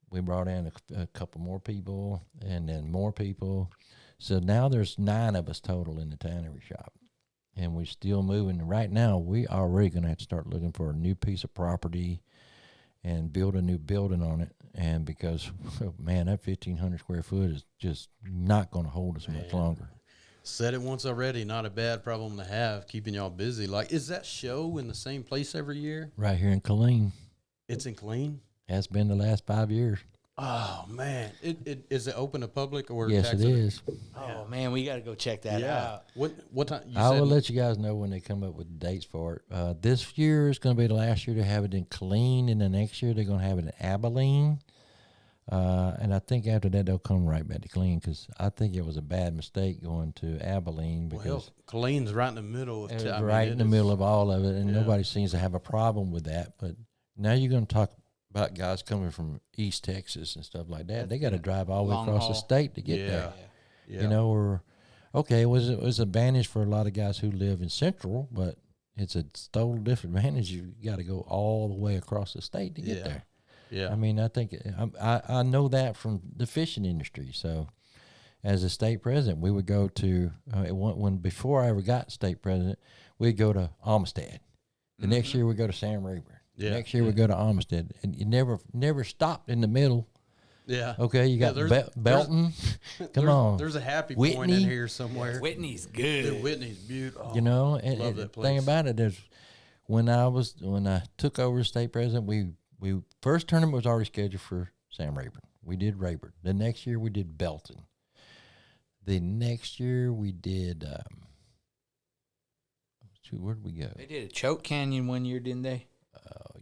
we brought in a couple more people, and then more people. So now there's 9 of us total in the tannery shop. And we're still moving. Right now, we are already going to have to start looking for a new piece of property and build a new building on it. And because, man, that 1,500 square foot is just not going to hold us much longer. Said it once already, not a bad problem to have, keeping y'all busy. Like, is that show in the same place every year? Right here in Killeen. It's in Killeen? Has been the last 5 years. Oh, man. Is it open to public or Yes, it is. Oh, man, we got to go check that out. What time? I will let you guys know when they come up with dates for it. This year is going to be the last year to have it in Killeen, and the next year they're going to have it in Abilene. And I think after that they'll come right back to Killeen, because I think it was a bad mistake going to Abilene, because Killeen's right in the middle of it was right in the middle of all of it, and nobody seems to have a problem with that. But now you're going to talk about guys coming from East Texas and stuff like that. They got to drive all the way across the state to get there. Yeah. You know, or okay, it was an advantage for a lot of guys who live in Central, but it's a total different advantage. You got to go all the way across the state to get there. Yeah. I mean, I think I know that from the fishing industry. So, as a state president, we would go to when before I ever got state president, we'd go to Amistad. The next year we go to Sam Rayburn. The next year we go to Amistad, and you never stopped in the middle. Yeah. Okay, you got Belton. Come on. There's a happy Whitney. point in here somewhere. Whitney's good. Dude, Whitney's beautiful. You know, and love the that thing place. about it is, when I took over as state president, we first tournament was already scheduled for Sam Rayburn. We did Rayburn. The next year we did Belton. The next year we did. Where did we go? They did a Choke Canyon one year, didn't they?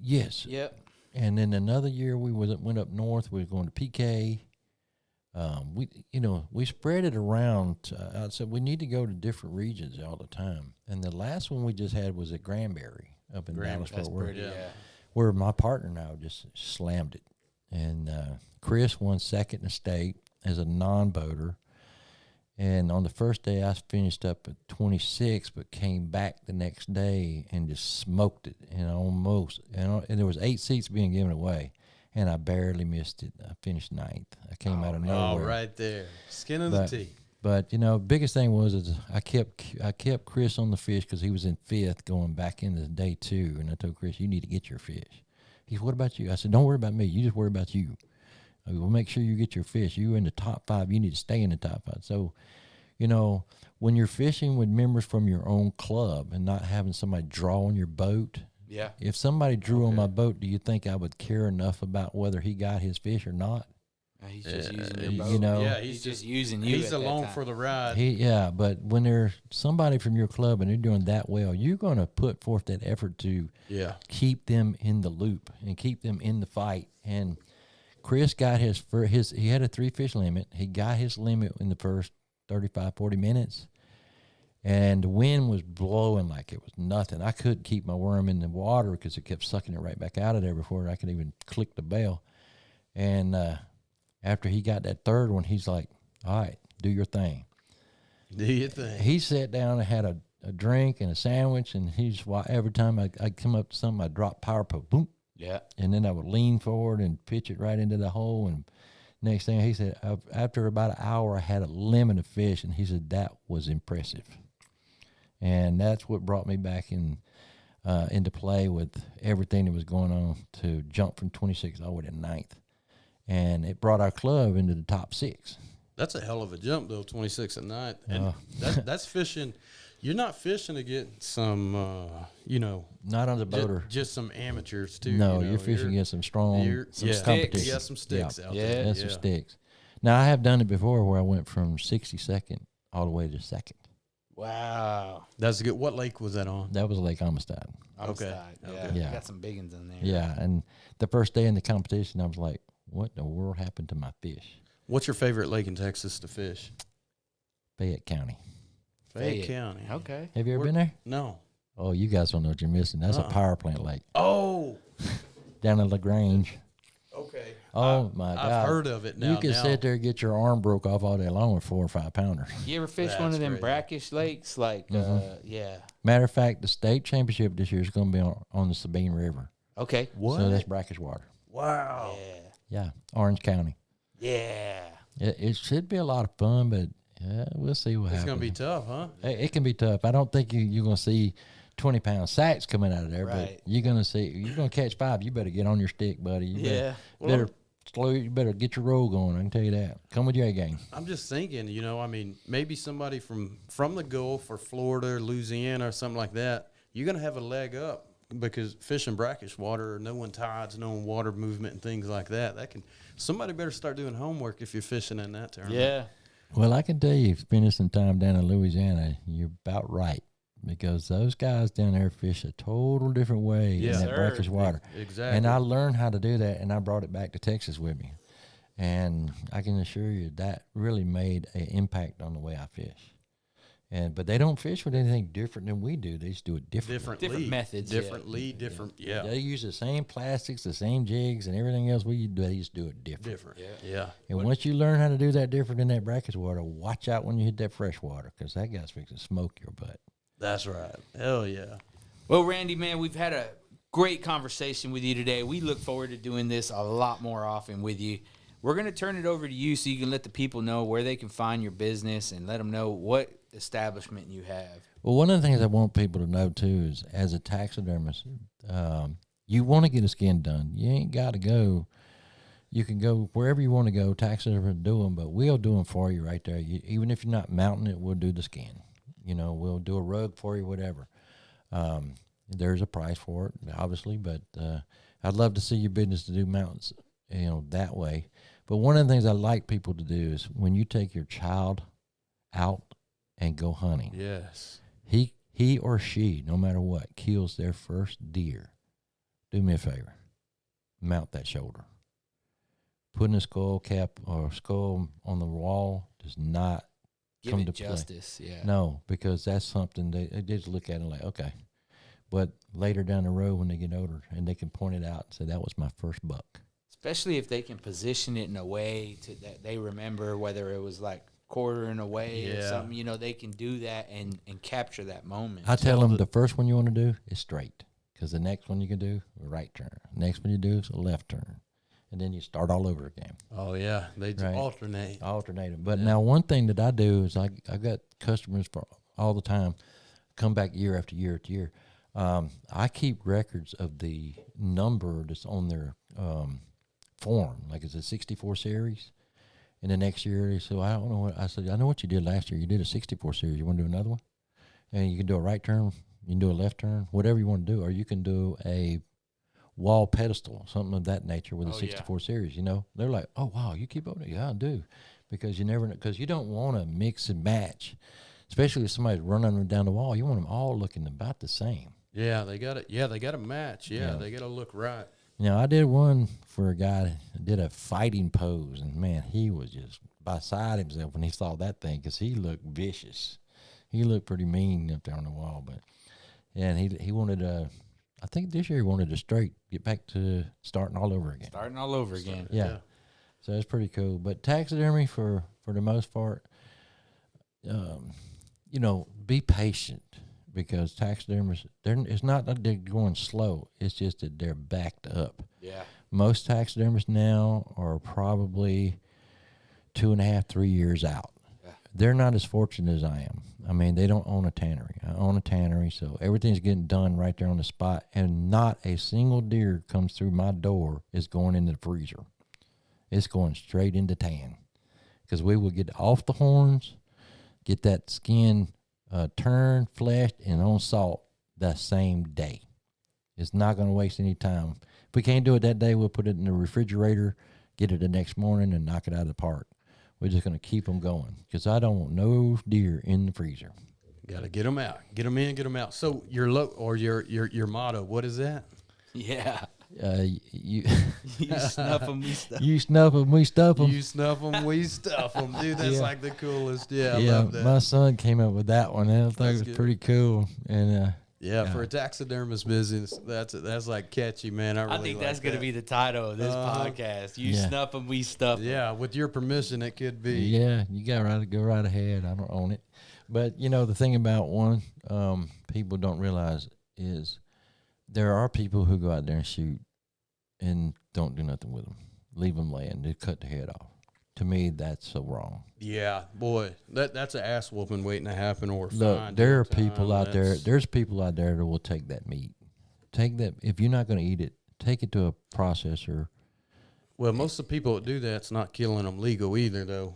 Yes. Yep. And then another year we went up north. We were going to PK. we spread it around. I said we need to go to different regions all the time. And the last one we just had was at Granbury up in Dallas Fort Worth, where my partner now just slammed it. And Chris won second in the state as a non-boater. And on the first day, I finished up at 26, but came back the next day and just smoked it, and there was 8 seats being given away, and I barely missed it. I finished 9th. I came out of nowhere. Oh, right there, skin of the teeth. But biggest thing was I kept Chris on the fish because he was in 5th going back into day 2, and I told Chris, you need to get your fish. He said, what about you? I said, don't worry about me. You just worry about you. We'll make sure you get your fish. You're in the top 5. You need to stay in the top 5. So, when you're fishing with members from your own club and not having somebody draw on your boat, if somebody drew on my boat, do you think I would care enough about whether he got his fish or not? He's just using your boat. He's just using you. He's along for the ride. But when there's somebody from your club and they're doing that well, you're going to put forth that effort to keep them in the loop and keep them in the fight. And Chris got he had a 3-fish limit. He got his limit in the first 35, 40 minutes. And the wind was blowing like it was nothing. I couldn't keep my worm in the water because it kept sucking it right back out of there before I could even click the bell. And after he got that third one, he's like, all right, do your thing. Do your thing. He sat down and had a drink and a sandwich, and every time I'd come up to something, I'd drop power pole, boom. Yeah. And then I would lean forward and pitch it right into the hole. And next thing, he said, after about an hour, I had a limit of fish, and he said that was impressive. And that's what brought me back into play with everything that was going on to jump from 26 all the way to 9th. And it brought our club into the top 6. That's a hell of a jump, though, 26 at 9th. And that's fishing. You're not fishing to get some, not on the boater. Just some amateurs, too. No, you're fishing against some strong competition. You got some sticks out there. Yeah, some sticks. Now, I have done it before where I went from 62nd all the way to 2nd. Wow. That's good. What lake was that on? That was Lake Amistad. Okay. Yeah. You got some big ones in there. Yeah, and the first day in the competition, I was like, what in the world happened to my fish? What's your favorite lake in Texas to fish? Fayette County. Fayette County. Okay. Have you ever been there? No. Oh, you guys don't know what you're missing. That's a power plant lake. Oh. Down in LaGrange. Okay. Oh, my God. I've heard of it now. You can sit there and get your arm broke off all day long with 4 or 5 pounders. You ever fish one of them brackish lakes? Like, Matter of fact, the state championship this year is going to be on the Sabine River. Okay. What? So that's brackish water. Wow. Yeah, Orange County. Yeah. It should be a lot of fun, but we'll see what happens. It's going to be tough, huh? It can be tough. I don't think you're going to see 20-pound sacks coming out of there, but you're going to catch 5. You better get on your stick, buddy. You better get your roll going. I can tell you that. Come with your A game. I'm just thinking, maybe somebody from the Gulf or Florida or Louisiana or something like that, you're going to have a leg up because fishing brackish water, knowing tides, knowing water movement and things like that, somebody better start doing homework if you're fishing in that tournament. Yeah. Well, I can tell you, spending some time down in Louisiana, you're about right. Because those guys down there fish a total different way in that brackish water. Exactly. And I learned how to do that, and I brought it back to Texas with me. And I can assure you that really made an impact on the way I fish. But they don't fish with anything different than we do. They just do it differently. Different methods. They use the same plastics, the same jigs, and everything else we do. They just do it different. Yeah. And once you learn how to do that different in that brackish water, watch out when you hit that fresh water because that guy's fixing to smoke your butt. That's right. Hell yeah. Well, Randy, man, we've had a great conversation with you today. We look forward to doing this a lot more often with you. We're going to turn it over to you so you can let the people know where they can find your business and let them know what establishment you have. Well, one of the things I want people to know, too, is as a taxidermist, you want to get a skin done. You ain't got to go. You can go wherever you want to go. Taxidermists do them, but we'll do them for you right there. Even if you're not mounting it, we'll do the skin. We'll do a rug for you, whatever. There's a price for it, obviously, but I'd love to see your business to do mountains, that way. But one of the things I like people to do is when you take your child out and go hunting. Yes. He or she, no matter what, kills their first deer. Do me a favor. Mount that shoulder. putting a skull cap or skull on the wall does not Give come it to play. justice. Yeah. No, because that's something they just look at it like, okay. But later down the road when they get older and they can point it out and say, that was my first buck. Especially if they can position it in a way that they remember, whether it was like quartering away or something, you know, they can do that and capture that moment. I tell them the first one you want to do is straight, because the next one you can do a right turn. Next one you do is a left turn. And then you start all over again. Oh, yeah. They Right. alternate. Them. But now one thing that I do is I got customers for all the time come back year after year after year. I keep records of the number that's on their form, like it's a 64 series. And the next year, so I don't know what I said. I know what you did last year. You did a 64 series. You want to do another one? And you can do a right turn. You can do a left turn, whatever you want to do, or you can do a wall pedestal, something of that nature with a 64 series. You know, they're like, oh wow, you keep up. Yeah, I do, because you never know, because you don't want to mix and match, especially if somebody's running them down the wall. You want them all looking about the same. Yeah, they got it. Yeah, they got to match. Yeah, they got to look right. Now, I did one for a guy that did a fighting pose, and man, he was just beside himself when he saw that thing, because he looked vicious. He looked pretty mean up there on the wall, but and he wanted I think this year he wanted to straight get back to starting all over again. Starting all over again. Yeah. So it's pretty cool. But taxidermy, for the most part, you know, be patient, because taxidermists, it's not that they're going slow. It's just that they're backed up. Yeah. Most taxidermists now are probably 2.5, 3 years out. Yeah. They're not as fortunate as I am. I mean, they don't own a tannery. I own a tannery, so everything's getting done right there on the spot, and not a single deer comes through my door is going into the freezer. It's going straight into tan, because we will get off the horns, get that skin turned, fleshed, and on salt that same day. It's not going to waste any time. If we can't do it that day, we'll put it in the refrigerator, get it the next morning, and knock it out of the park. We're just going to keep them going, because I don't want no deer in the freezer. Got to get them out. Get them in, get them out. So your your motto, what is that? Yeah. You snuff them, we stuff. You snuff them, we stuff them. You snuff them, we stuff them. Dude, that's like the coolest. Yeah, I yeah, love that. My son came up with that one, and I thought it was pretty cool. And for a taxidermist business, that's like catchy, man. I think like that's going to be the title of this podcast. You snuff them, we stuff them. Yeah, with your permission, it could be. Yeah, you got to go right ahead. I don't own it. But, you know, the thing about one, people don't realize is there are people who go out there and shoot and don't do nothing with them. Leave them laying. They cut the head off. To me, that's so wrong. Yeah, boy, that's an ass whooping waiting to happen. Or look, there are people out there. There's people out there that will take that meat. Take that. If you're not going to eat it, take it to a processor. Well, most of the people that do that's not killing them legal either, though.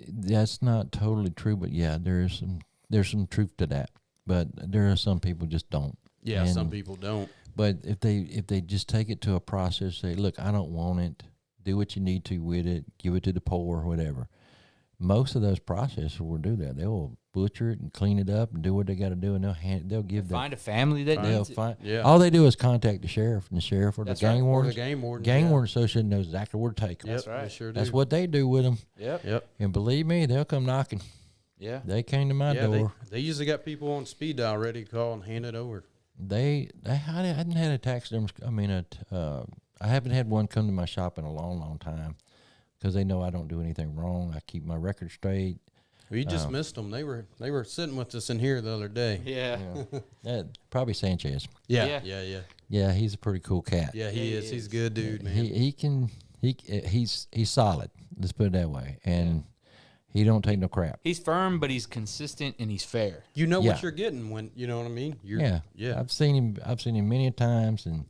That's not totally true, but yeah, there's some truth to that. But there are some people just don't. Yeah, some people don't. But if they just take it to a processor, say, look, I don't want it. Do what you need to with it. Give it to the poor, whatever. Most of those processors will do that. They will butcher it and clean it up and do what they got to do, and they'll give find a family that needs it. Yeah. All they do is contact the sheriff, and the sheriff or the gang warden. The game warden. Gang warden association knows exactly where to take them. That's right. They sure do. That's what they do with them. Yep. And believe me, they'll come knocking. Yeah. They came to my door. They usually got people on speed dial ready to call and hand it over. I hadn't had a taxidermist. I haven't had one come to my shop in a long, long time, because they know I don't do anything wrong. I keep my record straight. Well, you just missed them. They were sitting with us in here the other day. Yeah. Probably Sanchez. Yeah. Yeah, he's a pretty cool cat. Yeah, he is. He's a good dude, man. He's solid. Let's put it that way. And he don't take no crap. He's firm, but he's consistent and he's fair. You know what you're getting when you know what I mean. Yeah. I've seen him many times, and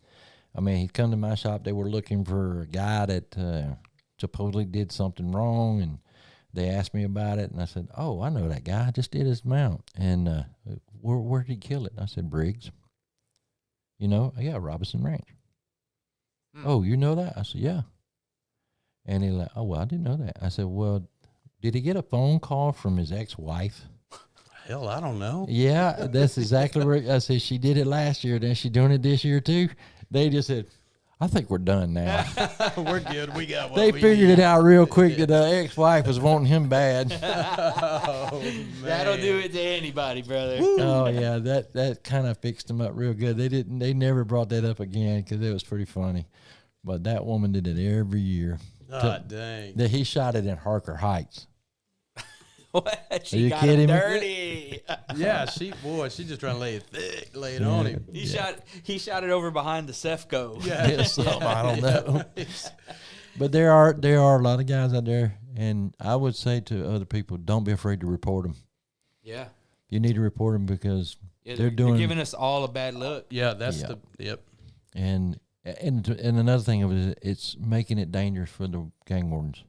I mean, he'd come to my shop. They were looking for a guy that supposedly did something wrong, and they asked me about it, and I said, "Oh, I know that guy. I just did his mount." And where did he kill it? And I said, "Briggs." You know, yeah, Robinson Ranch. Oh, you know that? I said, "Yeah." And he like, "Oh, well, I didn't know that." I said, "Well, did he get a phone call from his ex-wife?" Hell, I don't know. Yeah, that's exactly right. I said, she did it last year. Then she doing it this year too. They just said, I think we're done now. We're good. We got what They we figured need. it out real quick that the ex-wife was wanting him bad. Oh, man. That'll do it to anybody, brother. Oh yeah, that kind of fixed them up real good. They never brought that up again because it was pretty funny. But that woman did it every year. God dang. That he shot it in Harker Heights. What? She you got kidding him me? dirty. Yeah, she's trying to lay it thick, lay it on him. He shot it over behind the Cefco. Yeah, something, I don't know. But there are a lot of guys out there, and I would say to other people, don't be afraid to report them. Yeah. You need to report them because They're giving us all a bad look. Yeah, that's Yep. yep. And another thing of it, it's making it dangerous for the gang wardens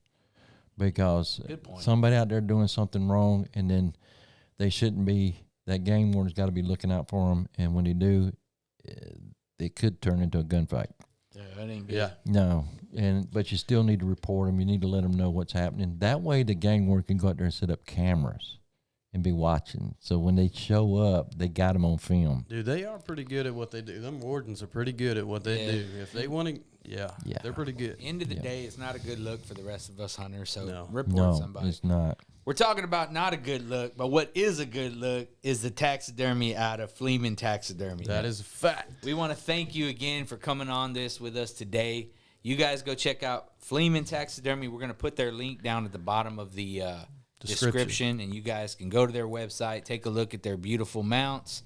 because Good point. somebody out there doing something wrong, and then they shouldn't be. That gang warden's got to be looking out for them, and when they do, it could turn into a gunfight. Yeah, that ain't good. Yeah. No, but you still need to report them. You need to let them know what's happening. That way, the gang warden can go out there and set up cameras and be watching. So when they show up, they got them on film. Dude, they are pretty good at what they do. Them wardens are pretty good at what they do. If they want to, Yeah. they're pretty good. End of the day, it's not a good look for the rest of us hunters. So No. report No, somebody. it's not. We're talking about not a good look, but what is a good look is the taxidermy out of Fleeman Taxidermy. That is a fact. We want to thank you again for coming on this with us today. You guys go check out Fleeman Taxidermy. We're going to put their link down at the bottom of the description, and you guys can go to their website, take a look at their beautiful mounts.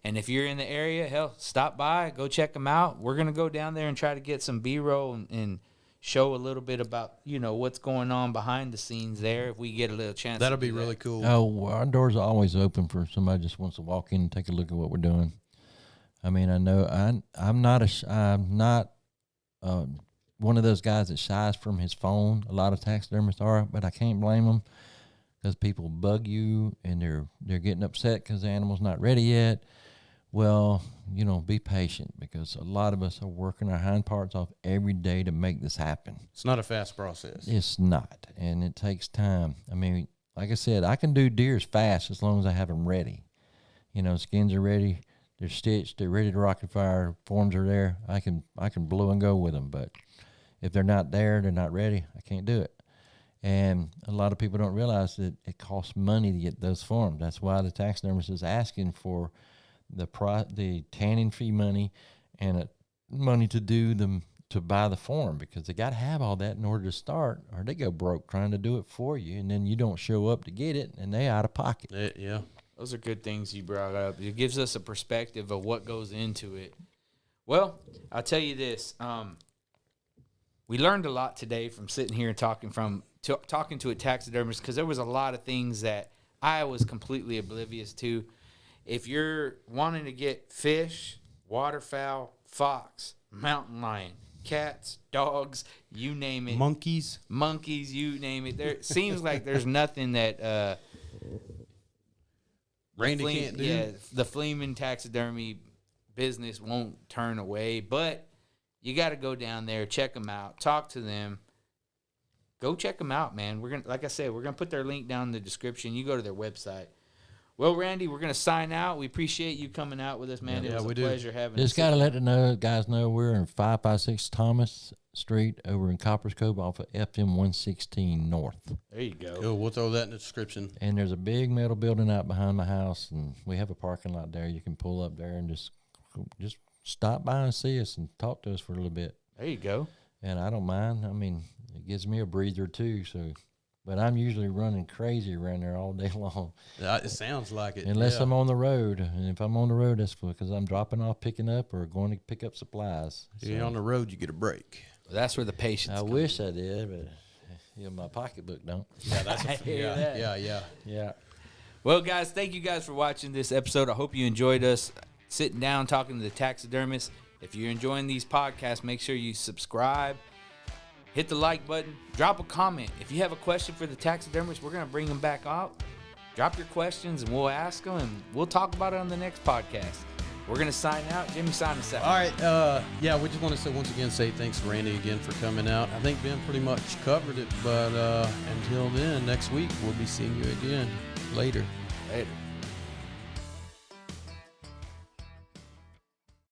And if you're in the area, hell, stop by, go check them out. We're going to go down there and try to get some B-roll and show a little bit about, what's going on behind the scenes there if we get a little chance. That'll to be do really that. cool. Oh, our doors are always open for somebody just wants to walk in and take a look at what we're doing. I mean, I know I'm not one of those guys that shies from his phone. A lot of taxidermists are, but I can't blame them because people bug you and they're getting upset because the animal's not ready yet. Well, be patient because a lot of us are working our hind parts off every day to make this happen. It's not a fast process. It's not, and it takes time. I mean, like I said, I can do deers fast as long as I have them ready. Skins are ready, they're stitched, they're ready to rock and fire, forms are there. I can blow and go with them, but if they're not there, they're not ready, I can't do it. And a lot of people don't realize that it costs money to get those forms. That's why the taxidermist is asking for the tanning fee money and money to buy the form, because they got to have all that in order to start, or they go broke trying to do it for you, and then you don't show up to get it, and they out of pocket. Yeah. Those are good things you brought up. It gives us a perspective of what goes into it. Well, I'll tell you this. We learned a lot today from sitting here and talking to a taxidermist, because there was a lot of things that I was completely oblivious to. If you're wanting to get fish, waterfowl, fox, mountain lion, cats, dogs, you name it. Monkeys, you name it. There seems like there's nothing that Randy can't do. Yeah, the Fleeman Taxidermy business won't turn away, but you got to go down there, check them out, talk to them. Go check them out, man. Like I said, we're gonna put their link down in the description. You go to their website. Well, Randy, we're going to sign out. We appreciate you coming out with us, man. It was a pleasure having Just got to let the guys know we're in 556 Thomas Street over in Coppers Cove off of FM 116 North. There you go. Cool. We'll throw that in the description. And there's a big metal building out behind my house, and we have a parking lot there. You can pull up there and just stop by and see us and talk to us for a little bit. There you go. And I don't mind. I mean, it gives me a breather too, so... But I'm usually running crazy around there all day long. It sounds like it. Unless I'm on the road. And if I'm on the road, that's because I'm dropping off, picking up, or going to pick up supplies. If you're on the road, you get a break. Well, that's where the patience I comes wish in. I did, but my pocketbook don't. Yeah, that's I hear that. Yeah. Well, guys, thank you guys for watching this episode. I hope you enjoyed us sitting down talking to the taxidermist. If you're enjoying these podcasts, make sure you subscribe. Hit the like button. Drop a comment. If you have a question for the taxidermist, we're going to bring them back out. Drop your questions, and we'll ask them, and we'll talk about it on the next podcast. We're going to sign out. Jimmy, sign us out. All right. We just want to say thanks to Randy again for coming out. I think Ben pretty much covered it, but until then, next week, we'll be seeing you again. Later. Later.